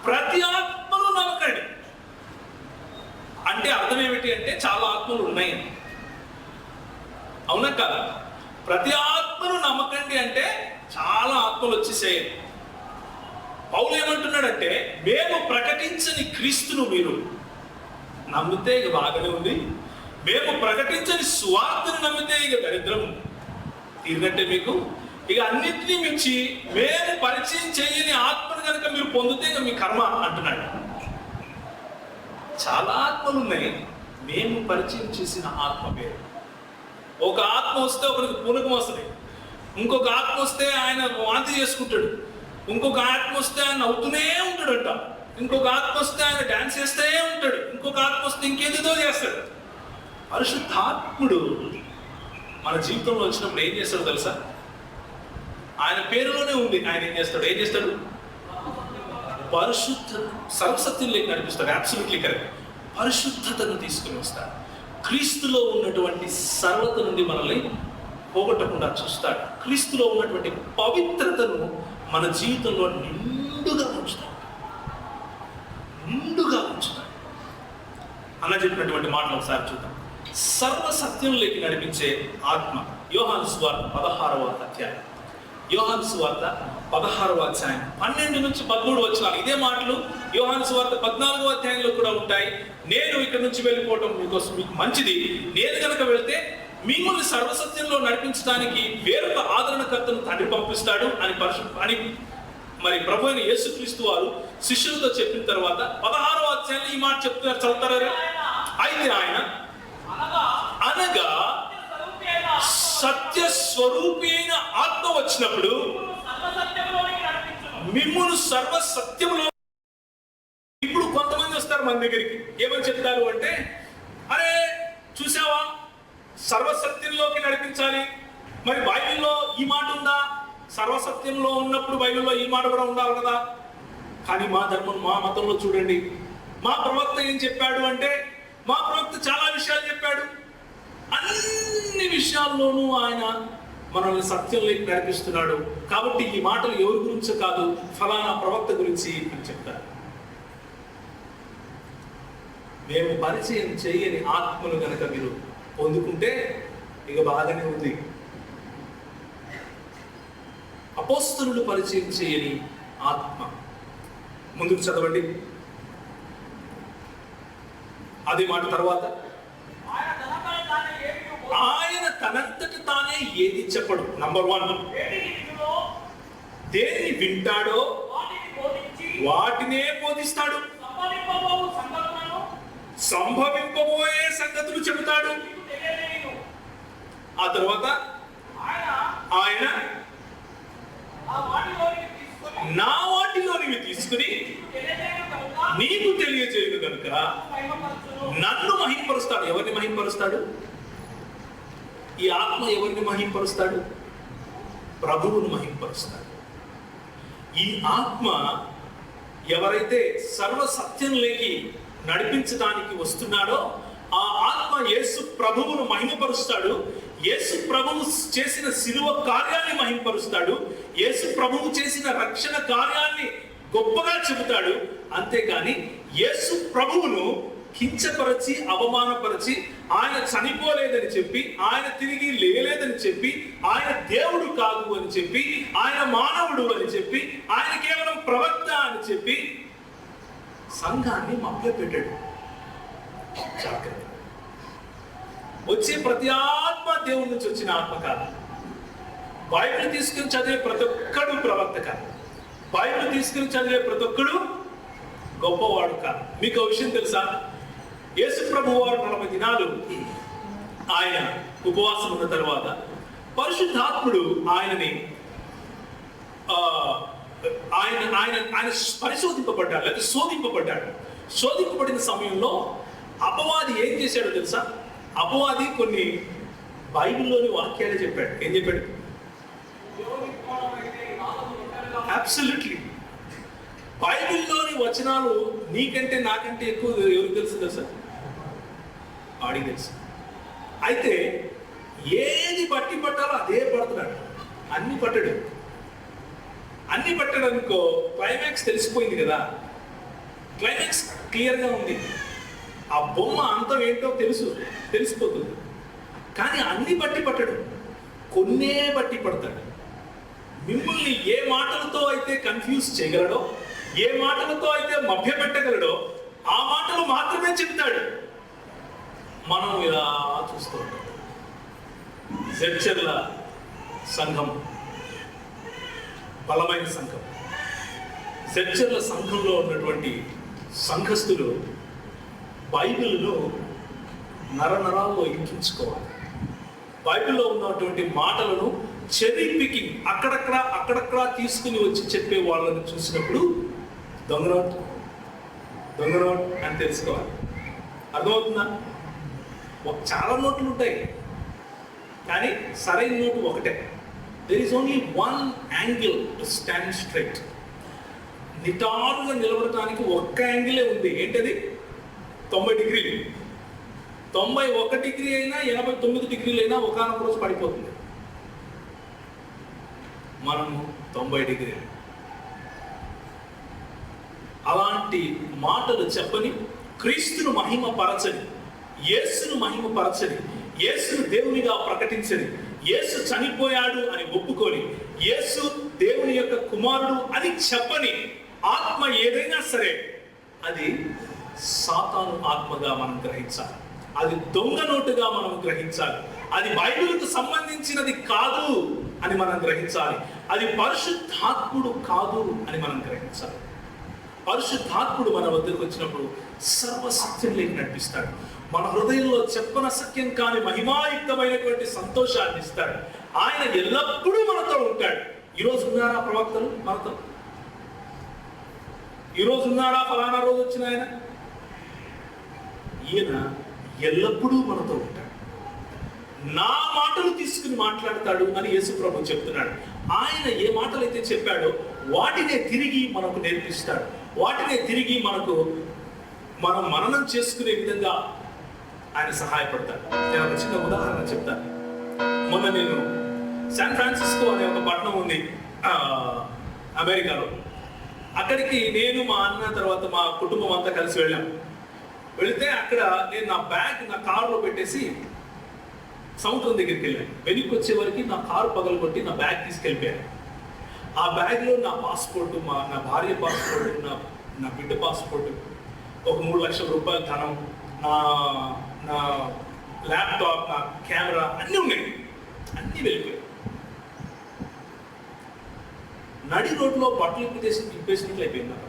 ప్రతి ఆత్మను నమ్మకండి. అంటే అర్థం ఏమిటి అంటే చాలా ఆత్మలు ఉన్నాయి, అవునా కదా? ప్రతి ఆత్మను నమ్మకండి అంటే చాలా ఆత్మలు వచ్చేసాయి. పౌలు ఏమంటున్నాడంటే, మేము ప్రకటించని క్రీస్తును మీరు నమ్మితే ఇక బాగానే ఉంది, మేము ప్రకటించని స్వార్థను నమ్మితే ఇక దరిద్రం తీరినట్టే మీకు. ఇక అన్నింటినీ మించి మేము పరిచయం చేయని ఆత్మను కనుక మీరు పొందితే ఇక మీ కర్మ అంటున్నాడు. చాలా ఆత్మలు ఉన్నాయి, మేము పరిచయం చేసిన ఆత్మ వేరు. ఒక ఆత్మ వస్తే ఒకరికి పూనకం వస్తుంది, ఇంకొక ఆత్మ వస్తే ఆయన వాంతి చేసుకుంటాడు, ఇంకొక ఆత్మ వస్తే ఆయన నవ్వుతూనే ఉంటాడంట, ఇంకొక ఆత్మ వస్తే ఆయన డాన్స్ చేస్తూనే ఉంటాడు, ఇంకొక ఆత్మ వస్తే ఇంకేదేదో చేస్తాడు. పరిశుద్ధాత్ముడు మన జీవితంలో వచ్చినప్పుడు ఏం చేస్తాడో తెలుసా? ఆయన పేరులోనే ఉంది. ఆయన ఏం చేస్తాడు? పరిశుద్ధ సర్వసత్యంలోకి నడిపిస్తాడు. Absolutely correct. పరిశుద్ధతను తీసుకుని వస్తాడు. క్రీస్తులో ఉన్నటువంటి సర్వత నుండి మనల్ని పోగొట్టకుండా చూస్తాడు. క్రీస్తులో ఉన్నటువంటి పవిత్రతను మన జీవితంలో నిండుగా ఉంచుతాడు. అన్న చెప్పినటువంటి మాటలు ఒకసారి చూద్దాం. సర్వసత్యంలోకి నడిపించే ఆత్మ. యోహాను సువార్త 16వ అధ్యాయం. యోహాను సువార్త 16వ అధ్యాయం 12 నుంచి 13 వచనాలు. ఇదే మాటలు యోహాను సువార్త 14వ అధ్యాయంలో కూడా ఉంటాయి. నేను ఇక్కడ నుంచి వెళ్ళిపోవటం మీకు మంచిది, నేను కనుక వెళ్తే మిమ్మల్ని సర్వసత్యంలో నడిపించడానికి వేరొక ఆదరణకర్తను తండ్రి పంపిస్తాడు అని మరి ప్రభు అయిన యేసుక్రీస్తు వారు శిష్యులతో చెప్పిన తర్వాత 16వ అధ్యాయంలో ఈ మాట చెప్తున్నారు. చదువుతారా? అయితే ఆయన అనగా సత్య స్వరూపి అయిన ఆత్మ వచ్చినప్పుడు మిమ్మును సర్వసత్యంలో. ఇప్పుడు కొంతమంది వస్తారు మన దగ్గరికి, ఏమని చెప్తారు అంటే, అరే చూసావా, సర్వసత్యంలోకి నడిపించాలి, మరి బైబిల్లో ఈ మాట ఉందా? సర్వసత్యంలో ఉన్నప్పుడు బైబిల్లో ఈ మాట కూడా ఉండాలి కదా. కానీ మా ధర్మం, మా మతంలో చూడండి, మా ప్రవక్త ఏం చెప్పాడు అంటే, మా ప్రవక్త చాలా విషయాలు చెప్పాడు, అన్ని విషయాల్లోనూ ఆయన మనల్ని సత్యంలోకి నడిపిస్తున్నాడు, కాబట్టి ఈ మాటలు ఎవరి గురించి కాదు, ఫలానా ప్రవక్త గురించి అని చెప్తారు. మేము పరిచయం చేయని ఆత్మను కనుక మీరు పొందుకుంటే ఇక బాగానే ఉంది. అపోస్తలులు పరిచయం చేయని ఆత్మ. ముందుకు చదవండి అదే మాట తర్వాత. ఆయన తనంతట తానే ఏది చెప్పడు. నంబర్ 1, దేన్ని వింటాడో వాటినే బోధిస్తాడు. సంభవింపబోయే సంగతులు చెబుతాడు. ఆ తర్వాత ఆయన నా వాటిలోనివి తీసుకుని నీకు తెలియజేయను కనుక నన్ను మహింపరుస్తాడు. ఎవరిని మహింపరుస్తాడు? ఈ ఆత్మ ఎవరిని మహింపరుస్తాడు? ప్రభువును మహింపరుస్తాడు. ఈ ఆత్మ ఎవరైతే సర్వసత్యంలోకి నడిపించడానికి వస్తున్నాడో ఆ ఆత్మ యేసు ప్రభువును మహిమపరుస్తాడు. యేసు ప్రభువు చేసిన శిలువ కార్యాన్ని మహిమపరుస్తాడు. యేసు ప్రభువు చేసిన రక్షణ కార్యాన్ని గొప్పగా చెబుతాడు. అంతేకాని యేసు ప్రభువును కించపరచి అవమానపరచి ఆయన చనిపోలేదని చెప్పి, ఆయన తిరిగి లేలేదని చెప్పి, ఆయన దేవుడు కాదు అని చెప్పి, ఆయన మానవుడు అని చెప్పి, ఆయన కేవలం ప్రవక్త అని చెప్పి సంఘాన్ని మభ్యపెట్టాడు. జాగ్రత్త. వచ్చే ప్రతి ఆత్మ దేవుడి నుంచి వచ్చిన ఆత్మ కాదు. బైబిల్ తీసుకుని చదివే ప్రతి ఒక్కడు ప్రవక్త కాదు. బైబిల్ తీసుకుని చదివే ప్రతి ఒక్కడు గొప్పవాడు కాదు. మీకు ఒక విషయం తెలుసా? యేసు ప్రభు వారు 40 దినాలు ఆయన ఉపవాసం ఉన్న తర్వాత పరిశుద్ధాత్ముడు ఆయనని ఆయన పరిశోధింపబడ్డాడు, లేదా శోధింపబడ్డాడు. శోధింపబడిన సమయంలో అపవాది ఏం చేశాడో తెలుసా? అపవాది కొన్ని బైబిల్లోని వాక్యాలే చెప్పాడు. ఏం చెప్పాడు? అబ్సల్యూట్లీ. బైబిల్లోని వచనాలు నీకంటే నాకంటే ఎక్కువ ఎవరికి తెలుసు తెలుసా? ఆడికి తెలుసు. అయితే ఏది బట్టి పట్టాలో అదే పడుతున్నాడు. అన్ని పట్టడు. అన్ని పట్టడు అనుకో, క్లైమాక్స్ తెలిసిపోయింది కదా. క్లైమాక్స్ క్లియర్గా ఉంది. ఆ బొమ్మ అంతం ఏంటో తెలిసిపోతుంది. కానీ అన్ని బట్టి పట్టడు, కొన్నే బట్టి పడతాడు. మిమ్మల్ని ఏ మాటలతో అయితే కన్ఫ్యూజ్ చేయగలడో, ఏ మాటలతో అయితే మభ్యపెట్టగలడో ఆ మాటలు మాత్రమే చెప్తాడు. మనం ఇలా చూస్తూ ఉంటాం. జడ్చర్ల సంఘం బలమైన సంఘం. జడ్చర్ల సంఘంలో ఉన్నటువంటి సంఘస్థులు బైబిల్ను నరనరాల్లో ఎక్కించుకోవాలి. బైబిల్లో ఉన్నటువంటి మాటలను చెరీ పికింగ్ అక్కడక్కడ తీసుకుని వచ్చి చెప్పే వాళ్ళని చూసినప్పుడు దొంగ నోట్ అని తెలుసుకోవాలి. అర్థమవుతుందా? చాలా నోట్లు ఉంటాయి, కానీ సరైన నోటు ఒకటే. There is only one angle to stand straight. నిటారుగా నిలబడటానికి ఒక్క యాంగిలే ఉంది. ఏంటది? 90 డిగ్రీలు. 91 డిగ్రీ అయినా 89 డిగ్రీలు అయినా ఒకనొక రోజు పడిపోతుంది. మనము 90 డిగ్రీలు. అలాంటి మాటలు చెప్పని, క్రీస్తును మహిమపరచని, యేసును మహిమపరచని, యేసును దేవునిగా ప్రకటించని, యేసు చనిపోయాడు అని ఒప్పుకొని, యేసు దేవుని యొక్క కుమారుడు అని చెప్పని ఆత్మ ఏదైనా సరే అది సాతాను ఆత్మగా మనం గ్రహించాలి. అది దొంగ నోటుగా మనం గ్రహించాలి. అది బైబిల్కు సంబంధించినది కాదు అని మనం గ్రహించాలి. అది పరిశుద్ధాత్ముడు కాదు అని మనం గ్రహించాలి. పరిశుద్ధాత్ముడు మన వద్దకు వచ్చినప్పుడు సర్వసత్యంలోకి నడిపిస్తాడు. మన హృదయంలో చెప్పన సత్యం కాని మహిమాయుక్తమైనటువంటి సంతోషాన్ని ఇస్తాడు. ఆయన ఎల్లప్పుడూ మనతో ఉంటాడు. ఈరోజు ఉన్నారా ప్రవక్తలు మనతో? ఈరోజు ఉన్నారా? ఫలానా రోజు వచ్చిన ఆయన? ఈయన ఎల్లప్పుడూ మనతో ఉంటాడు. నా మాటలు తీసుకుని మాట్లాడతాడు అని యేసు ప్రభు చెప్తున్నాడు. ఆయన ఏ మాటలు అయితే చెప్పాడో వాటినే తిరిగి మనకు నేర్పిస్తాడు. వాటినే తిరిగి మనం మననం చేసుకునే విధంగా ఆయన సహాయపడతాడు. నేను ఒక చిన్న ఉదాహరణ చెప్తాను. మొన్న నేను శాన్ ఫ్రాన్సిస్కో అనే ఒక పట్టణం ఉంది అమెరికాలో. అక్కడికి నేను, మా అన్న, తర్వాత మా కుటుంబం అంతా కలిసి వెళ్ళాం. వెళితే అక్కడ నేను నా బ్యాగ్ నా కారులో పెట్టేసి సముద్రం దగ్గరికి వెళ్ళాను. వెనక్కి వచ్చే వరకు నా కారు పగలగొట్టి నా బ్యాగ్ తీసుకెళ్ళిపోయాను. ఆ బ్యాగ్లో నా పాస్పోర్టు, నా భార్య పాస్పోర్టు, నా బిడ్డ పాస్పోర్టు, ఒక 3 లక్షల రూపాయల ధనం, నా ల్యాప్టాప్, నా కెమెరా అన్నీ ఉన్నాయి. అన్నీ వెళ్ళిపోయాయి. నడి రోడ్లో బట్టలు ఇప్పేసినట్లు అయిపోయింది. నాకు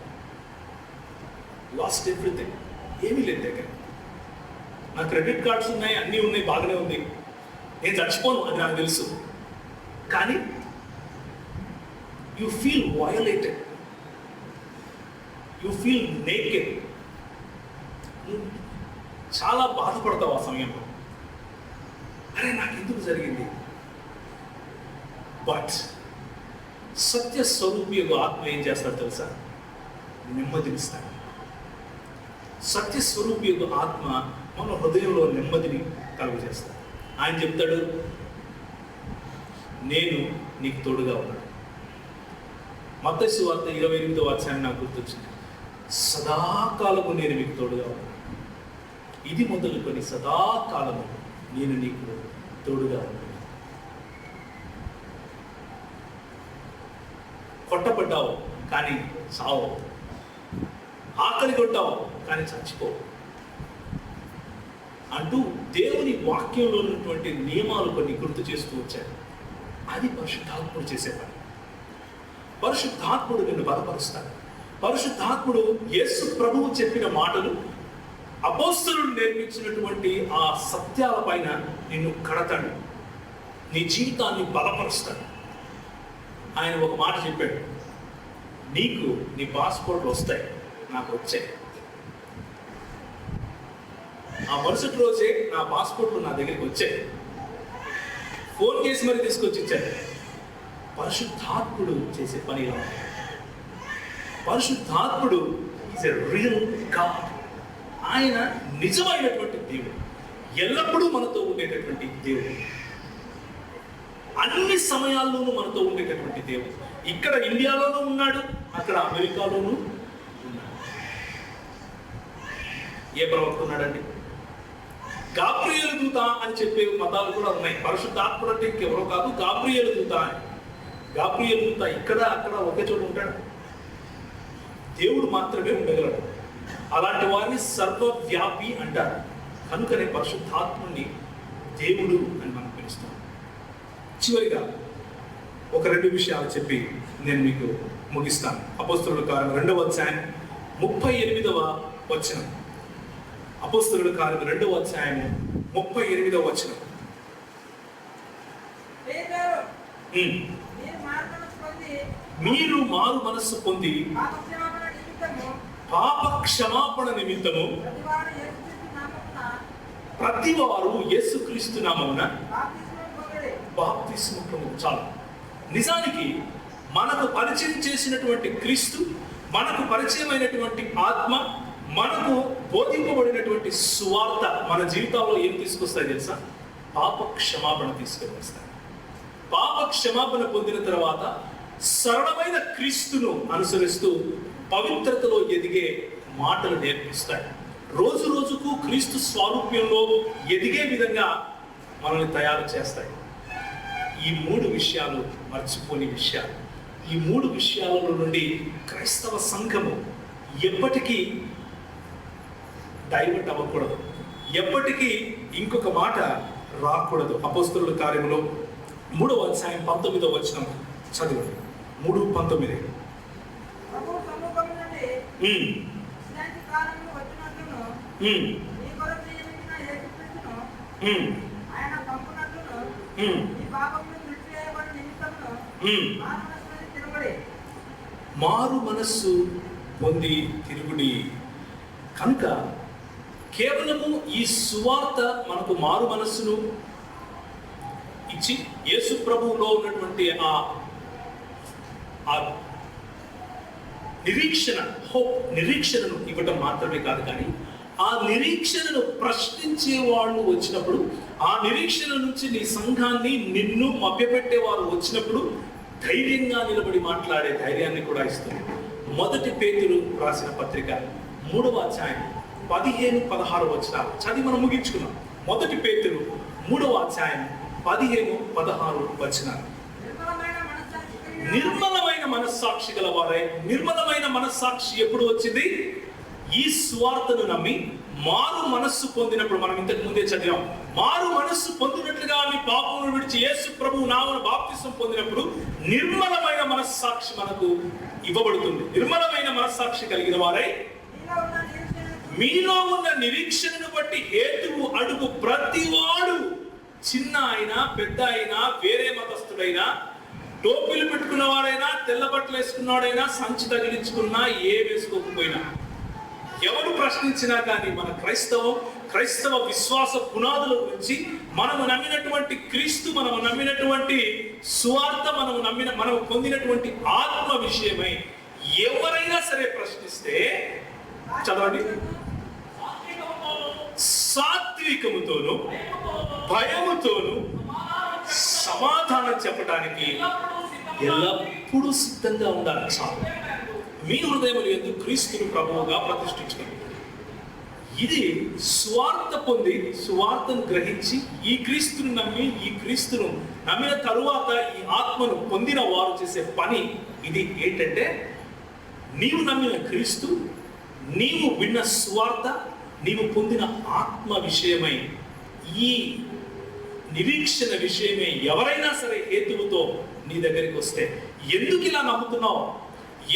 లాస్ట్ ఎవ్రీథింగ్. ఏమీ లేదు దగ్గర. నా క్రెడిట్ కార్డ్స్ ఉన్నాయి, అన్నీ ఉన్నాయి, బాగానే ఉంది. నేను చచ్చిపోను అది నాకు తెలుసు. కానీ you feel violated, you feel naked. చాలా బాధపడతావు ఆ సమయంలో. అరే నాకు ఎందుకు జరిగింది? బట్ సత్య స్వరూపి యొక్క ఆత్మ ఏం చేస్తాడు తెలుసా? నెమ్మదినిస్తాడు. సత్య స్వరూపి యొక్క ఆత్మ మన హృదయంలో నెమ్మదిని కలుగజేస్తాడు. ఆయన చెప్తాడు, నేను నీకు తోడుగా ఉన్నాను. మత్తయి సువార్త 28వ అధ్యాయం నాకు గుర్తొచ్చింది. సదాకాలము నేను మీకు తోడుగా ఉన్నాను. ఇది మొదలుకొని సదాకాలము నేను నీకు తోడుగా ఉన్నాను. కొట్టబడ్డావు కానీ చావు, ఆకలి కొట్టావు కానీ చచ్చిపోవు అంటూ దేవుని వాక్యంలో ఉన్నటువంటి నియమాలు కొన్ని గుర్తు చేస్తూ వచ్చాడు. అది పరిశుద్ధాత్ముడు చేసే పని. పరిశుద్ధాత్ముడు నిన్ను బలపరుస్తాడు. పరిశుద్ధాత్ముడు యేసు ప్రభువు చెప్పిన మాటలు, అపోస్తలుడు నేర్పించినటువంటి ఆ సత్యాల పైన నిన్ను కడతాడు. నీ జీవితాన్ని బలపరుస్తాడు. ఆయన ఒక మాట చెప్పాడు, నీకు నీ పాస్పోర్ట్లు వస్తాయి, నాకు వచ్చాయి. ఆ మరుసటి రోజే నా పాస్పోర్ట్లు నా దగ్గరికి వచ్చాయి. ఫోన్ చేసి మరి తీసుకొచ్చి ఇచ్చాడు. పరిశుద్ధాత్ముడు చేసే పని ఇలా ఉంది. పరిశుద్ధాత్ముడు ఈజ్ ఎ రియల్ గాడ్. ఆయన నిజమైనటువంటి దేవుడు, ఎల్లప్పుడూ మనతో ఉండేటటువంటి దేవుడు. అన్ని సమయాల్లోనూ మనతో ఉండేటటువంటి దేవుడు. ఇక్కడ ఇండియాలోనూ ఉన్నాడు, అక్కడ అమెరికాలోనూ ఉన్నాడు. ఏ ప్రవక్త ఉన్నాడండి? గాబ్రియేలు దూత అని చెప్పే మతాలు కూడా ఉన్నాయి. పరిశుద్ధాత్ముడు అంటే ఇంకెవరో కాదు, గాబ్రియేలు దూత అని. గాబ్రియేలు దూత ఇక్కడ అక్కడ ఒకే చోట ఉంటాడు. దేవుడు మాత్రమే ఉండగలడు. అలాంటి వారిని సర్వవ్యాపి అంటారు. కనుకనే పరిశుద్ధాత్ముని దేవుడు అని మనం పిలుస్తాం. చివరిగా ఒక 2 విషయాలు చెప్పి నేను మీకు ముగిస్తాను. అపోస్తలుల కార్యం 2వ అధ్యాయం 38వ వచనం. అపోస్తలుల కార్యం 2వ అధ్యాయం 38వ వచనం. మీరు మారు మనస్సు పొంది పాప క్షమాపణ నిమిత్తము ప్రతివారు యేసుక్రీస్తు నామమున బాప్తిస్మము పొందుడు. చాలు. నిజానికి మనకు పరిచయం చేసినటువంటి క్రీస్తు, మనకు పరిచయమైనటువంటి ఆత్మ, మనకు బోధింపబడినటువంటి సువార్త మన జీవితాల్లో ఏం తీసుకొస్తాయి తెలుసా? పాప క్షమాపణ తీసుకొని వస్తాయి. పాప క్షమాపణ పొందిన తర్వాత సరళమైన క్రీస్తును అనుసరిస్తూ పవిత్రతలో ఎదిగే మాటలు నేర్పిస్తాయి. రోజు రోజుకు క్రీస్తు స్వారూప్యంలో ఎదిగే విధంగా మనల్ని తయారు చేస్తాయి. ఈ 3 విషయాలు మర్చిపోని విషయాలు. ఈ 3 విషయాల నుండి క్రైస్తవ సంఘము ఎప్పటికీ డైవర్ట్ అవ్వకూడదు, ఎప్పటికీ ఇంకొక మాట రాకూడదు. అపోస్తలుల కార్యములో 3వ అధ్యాయం 19వ వచనం చదవండి. 3:19. మారు మనస్సు పొంది తిరుగుడి. కనుక కేవలము ఈ సువార్త మనకు మారు మనస్సును ఇచ్చి యేసు ప్రభువులో ఉన్నటువంటి ఆ నిరీక్షణను ఇవ్వటం మాత్రమే కాదు, కానీ ఆ నిరీక్షణను ప్రశ్నించే వాళ్ళు వచ్చినప్పుడు, ఆ నిరీక్షణ నుంచి నీ సంఘాన్ని నిన్ను మభ్యపెట్టే వారు వచ్చినప్పుడు ధైర్యంగా నిలబడి మాట్లాడే ధైర్యాన్ని కూడా ఇస్తుంది. 1 పేతురు రాసిన పత్రిక 3వ అధ్యాయం 15-16 వచనాలు చదివి మనం ముగించుకున్నాం. 1 పేతురు 3వ అధ్యాయం 15-16 వచనాలు. నిర్మలమైన మనస్సాక్షి గల వారై. నిర్మలమైన మనస్సాక్షి ఎప్పుడు వచ్చింది? ఈ సువార్తను నమ్మి మారు మనస్సు పొందినప్పుడు. మనం ఇంతకు ముందే చదివాం. మారు మనస్సు పొందినట్లుగా మీ పాపమును విడిచి యేసు ప్రభువు నామమున బాప్తిసం పొందినప్పుడు నిర్మలమైన మనస్సాక్షి మనకు ఇవ్వబడుతుంది. నిర్మలమైన మనస్సాక్షి కలిగిన వారై మీలో ఉన్న నిరీక్షణను బట్టి హేతువు అడుగు ప్రతివాడు, చిన్న అయినా పెద్ద అయినా, వేరే మతస్థుడైనా, టోపీలు పెట్టుకున్నవాడైనా, తెల్ల బట్టలు వేసుకున్నవాడైనా, సంచి తగిలించుకున్నా, ఏ వేసుకోకపోయినా, ఎవరు ప్రశ్నించినా కానీ మన క్రైస్తవ విశ్వాస పునాదుల గురించి, మనము నమ్మినటువంటి క్రీస్తు, మనము నమ్మినటువంటి సువార్త, మనము పొందినటువంటి ఆత్మ విషయమై ఎవరైనా సరే ప్రశ్నిస్తే చదవండి. సాత్వికముతోను భయముతోను సమాధానం చెప్పడానికి ఎల్లప్పుడూ సిద్ధంగా ఉండాలి. చాలు. మీ హృదయములు ఎందుకు క్రీస్తును ప్రభువుగా ప్రతిష్ఠించడం. ఇది స్వార్థ పొంది, సువార్తను గ్రహించి, ఈ క్రీస్తును నమ్మి, ఈ క్రీస్తును నమ్మిన తరువాత ఈ ఆత్మను పొందిన వారు చేసే పని ఇది. ఏంటంటే, నీవు నమ్మిన క్రీస్తు, నీవు విన్న స్వార్థ, నీవు పొందిన ఆత్మ విషయమై, ఈ నిరీక్షణ విషయమే ఎవరైనా సరే హేతువుతో నీ దగ్గరికి వస్తే, ఎందుకు ఇలా నమ్ముతున్నావు,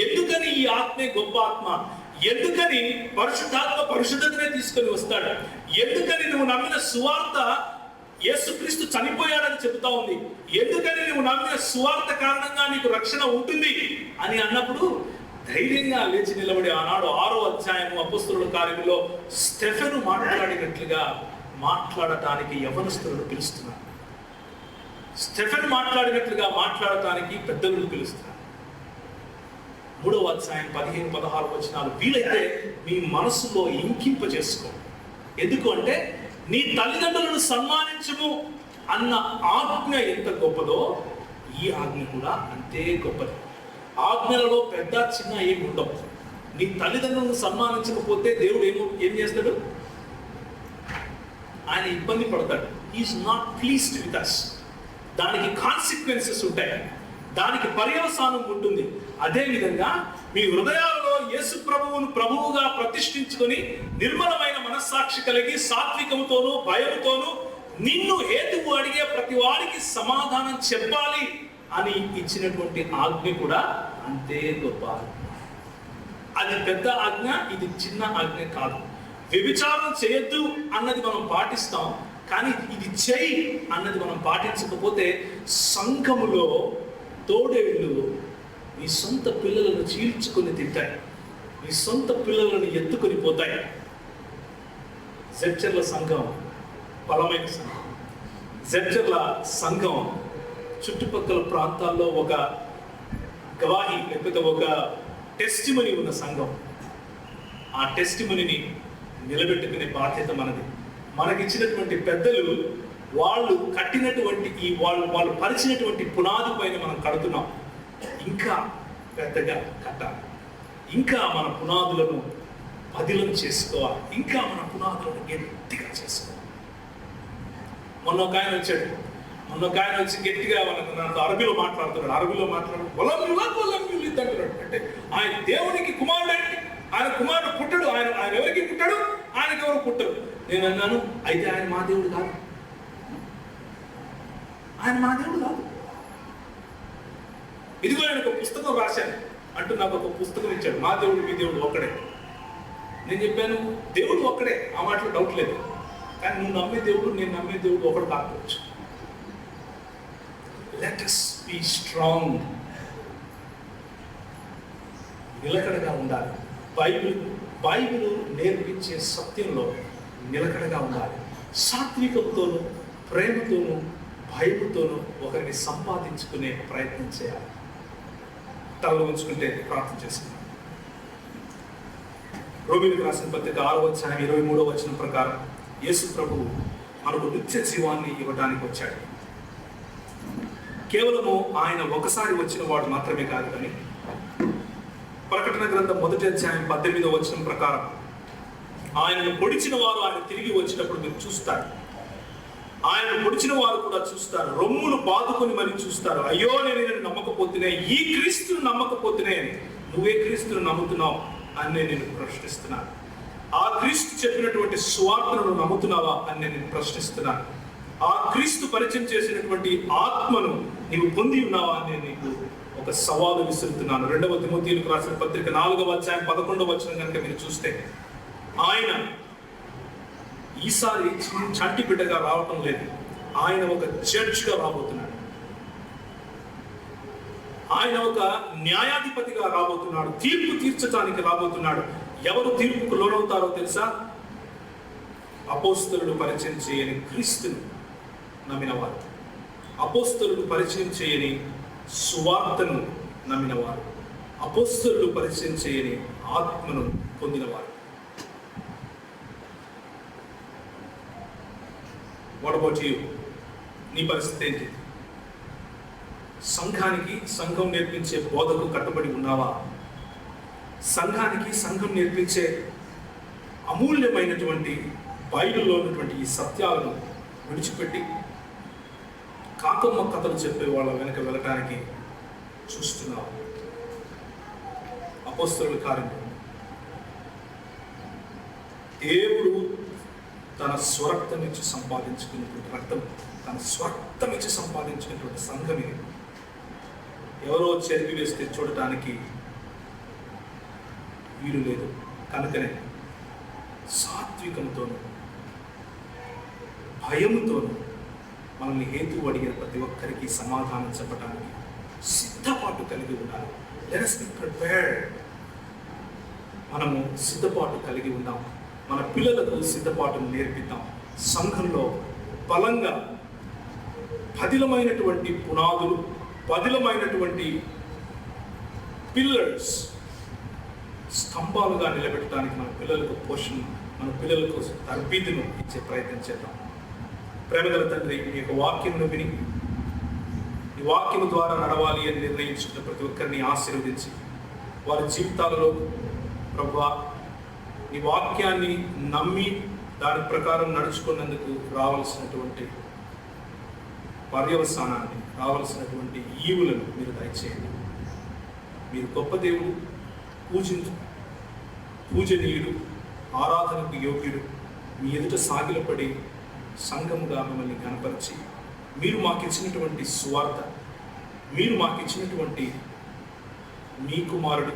ఎందుకని ఈ ఆత్మే గొప్ప ఆత్మ, ఎందుకని పరిశుద్ధాత్మ పరిశుద్ధతనే తీసుకొని వస్తాడు, ఎందుకని నువ్వు నమ్మిన సువార్త యేసుక్రీస్తు చనిపోయాడని చెబుతా ఉంది, ఎందుకని నువ్వు నమ్మిన సువార్త కారణంగా నీకు రక్షణ ఉంటుంది అని అన్నప్పుడు ధైర్యంగా లేచి నిలబడి ఆనాడు 6వ అధ్యాయము అపోస్తలుల కార్యములో స్టెఫెను మాట్లాడినట్లుగా మాట్లాడటానికి యవనస్తులను పిలుస్తున్నారు. స్టెఫెన్ మాట్లాడినట్లుగా మాట్లాడటానికి పెద్దలను పిలుస్తున్నారు. 3వ అధ్యాయం 15-16 వచనాలు వీలైతే మీ మనసులో ఇంకింప చేసుకో. ఎందుకు అంటే, నీ తల్లిదండ్రులను సన్మానించుము అన్న ఆజ్ఞ ఎంత గొప్పదో ఈ ఆజ్ఞ కూడా అంతే గొప్పది. ఆజ్ఞలలో పెద్ద చిన్న ఏమి ఉండవు. నీ తల్లిదండ్రులను సన్మానించకపోతే దేవుడు ఏం చేస్తాడు? ఆయన ఇబ్బంది పడతాడు. Is not pleased with us. దానికి కాన్సిక్వెన్సెస్ ఉంటాయి, దానికి పర్యవసానం ఉంటుంది. అదేవిధంగా మీ హృదయాలలో యేసు ప్రభువును ప్రభువుగా ప్రతిష్ఠించుకొని నిర్మలమైన మనస్సాక్షి కలిగి సాత్వికముతోనూ భయముతోనూ నిన్ను హేతువు అడిగే ప్రతి వారికి సమాధానం చెప్పాలి అని ఇచ్చినటువంటి ఆజ్ఞ కూడా అంతే గొప్ప. అది పెద్ద ఆజ్ఞ, ఇది చిన్న ఆజ్ఞ కాదు. వ్యభిచారం చేయొద్దు అన్నది మనం పాటిస్తాం, కానీ ఇది చేయి అన్నది మనం పాటించకపోతే సంఘములో తోడేళ్ళు నీ సొంత పిల్లలను చీల్చుకొని తింటాయి, నీ సొంత పిల్లలను ఎత్తుకొని పోతాయి. జడ్చర్ల సంఘం బలమైన సంఘం. జడ్చర్ల సంఘం చుట్టుపక్కల ప్రాంతాల్లో ఒక గవాహి లేకపోతే ఒక టెస్టిమనీ ఉన్న సంఘం. ఆ టెస్టిమనీని నిలబెట్టుకునే బాధ్యత మనది. మనకిచ్చినటువంటి పెద్దలు వాళ్ళు కట్టినటువంటి వాళ్ళు పరిచినటువంటి పునాది పైన మనం కడుతున్నాం. ఇంకా పెద్దగా కట్టాలి, ఇంకా మన పునాదులను పదిలం చేసుకోవాలి, ఇంకా మన పునాదులను గట్టిగా చేసుకోవాలి. మొన్న ఒక ఆయన వచ్చి గట్టిగా మనకు అరబీలో మాట్లాడుతున్నాడు. అంటున్నాడు. అంటే ఆయన దేవునికి కుమారుడు అంటే ఆయన కుమారుడు పుట్టడు. ఆయన ఎవరికి పుట్టాడు? ఆయనకి ఎవరు పుట్టరు. నేను అన్నాను, అయితే ఆయన మా దేవుడు కాదు, ఆయన మా దేవుడు కాదు. ఇదిగో ఆయన ఒక పుస్తకం రాశాను అంటూ నాకు ఒక పుస్తకం ఇచ్చాడు. మా దేవుడు మీ దేవుడు ఒక్కడే. నేను చెప్పాను, దేవుడు ఒక్కడే, ఆ మాటలో డౌట్ లేదు. కానీ నువ్వు నమ్మే దేవుడు నేను నమ్మే దేవుడు ఒకడు కాకపోవచ్చు. Let us be strong. నిలకడగా ఉండాలి. బైబిల్ నేర్పించే సత్యంలో నిలకడగా ఉండాలి. సాత్వికంతోనూ ప్రేమతోనూ భయముతోనూ ఒకరిని సంపాదించుకునే ప్రయత్నం చేయాలి. తల ఉంచుకుంటే ప్రార్థన చేసుకున్నాం. రోమీయులకు రాసిన పత్రిక 6వ అధ్యాయం 23వ వచనం ప్రకారం యేసు ప్రభువు మనకు నిత్య జీవాన్ని ఇవ్వడానికి వచ్చాడు. కేవలము ఆయన ఒకసారి వచ్చిన వాడు మాత్రమే కాదు, కానీ ప్రకటన గ్రంథం 1వ అధ్యాయం 18వ వచనం ప్రకారం ఆయనను పొడిచిన వారు ఆయన తిరిగి వచ్చినప్పుడు మీరు చూస్తారు. ఆయనను పొడిచిన వారు కూడా చూస్తారు, రొమ్మును బాదుకొని మరి చూస్తారు. అయ్యో నేను నమ్మకపోతేనే, ఈ క్రీస్తును నమ్మకపోతేనే నువ్వే క్రీస్తును నమ్ముతున్నావు అని నేను ప్రశ్నిస్తున్నాను. ఆ క్రీస్తు చెప్పినటువంటి సువార్తను నమ్ముతున్నావా అని నేను ప్రశ్నిస్తున్నాను. ఆ క్రీస్తు పరిచయం చేసినటువంటి ఆత్మను నీవు పొంది ఉన్నావా అని నేను నీకు ఒక సవాలు విసురుతున్నాను. 2వ తిమోతియులకు రాసిన పత్రిక 4వ అధ్యాయం 11వ వచనం కనుక మీరు చూస్తే, ఆయన ఈసారి చంటి బిడ్డగా రావటం లేదు, ఆయన ఒక జడ్జ్గా రాబోతున్నాడు. ఆయన ఒక న్యాయాధిపతిగా రాబోతున్నాడు. తీర్పు తీర్చడానికి రాబోతున్నాడు. ఎవరు తీర్పుకు లోనవుతారో తెలుసా? అపోస్తలుడు పరిచయం చేయని క్రీస్తును నమ్మినవారు, అపోస్తలుడు పరిచయం చేయని సువార్తను నమ్మినవారు, అపోస్తలుడు పరిచయం చేయని ఆత్మను పొందినవారు. What about you? నీ పరిస్థితి ఏంటి? సంఘానికి సంఘం నేర్పించే బోధకు కట్టుబడి ఉన్నావా? సంఘానికి సంఘం నేర్పించే అమూల్యమైనటువంటి బైబిల్లో ఉన్నటువంటి ఈ సత్యాలను విడిచిపెట్టి కాకమ్మ కథలు చెప్పే వాళ్ళ వెనక వెళ్ళటానికి చూస్తున్నావు? అపోస్తలుల కార్యం, దేవుడు తన స్వరక్తం ఇచ్చి సంపాదించుకున్నటువంటి రక్తం, తన స్వరక్తం ఇచ్చి సంపాదించినటువంటి సంఘం ఇది. ఎవరో చెరిపి వేస్తే చూడటానికి వీలు లేదు. కనుకనే సాత్వికంతోనూ భయముతోనూ మనల్ని హేతువు అడిగిన ప్రతి ఒక్కరికి సమాధానం చెప్పడానికి సిద్ధపాటు కలిగి ఉండాలి. Let us be prepared. మనము సిద్ధపాటు కలిగి ఉందాం. మన పిల్లలకు సిద్ధపాటును నేర్పిద్దాం. సంఘంలో బలంగా పదిలమైనటువంటి పునాదులు, పదిలమైనటువంటి పిల్లర్స్, స్తంభాలుగా నిలబెట్టడానికి మన పిల్లలకు పోషణ, మన పిల్లలకు తర్బీదును ఇచ్చే ప్రయత్నం చేద్దాం. ప్రేమగల తండ్రి, మీ యొక్క వాక్యమును విని ఈ వాక్యము ద్వారా నడవాలి అని నిర్ణయించుకున్న ప్రతి ఒక్కరిని ఆశీర్వదించి వారి జీవితాలలో ప్రభువా ఈ వాక్యాన్ని నమ్మి దాని ప్రకారం నడుచుకున్నందుకు రావాల్సినటువంటి పర్యవసానాన్ని, రావాల్సినటువంటి ఈవులను మీరు దయచేయండి. మీరు గొప్ప దేవుడు, పూజనీయుడు, ఆరాధనకు యోగ్యుడు. మీ ఎదుట సాగిలపడి సంఘముగా మిమ్మల్ని కనపరిచి మీరు మాకు ఇచ్చినటువంటి సువార్త, మీరు మాకు ఇచ్చినటువంటి మీ కుమారుడు,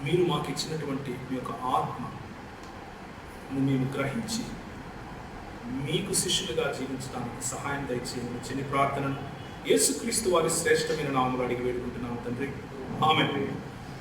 మీరు మాకు ఇచ్చినటువంటి మీ యొక్క ఆత్మను మేము గ్రహించి మీకు శిష్యులుగా జీవించడానికి సహాయం దయచేయండి. చిన్న ప్రార్థనను యేసుక్రీస్తు వారి శ్రేష్టమైన నామములో అడిగి వేడుకుంటున్నాము తండ్రి. ఆమేన్.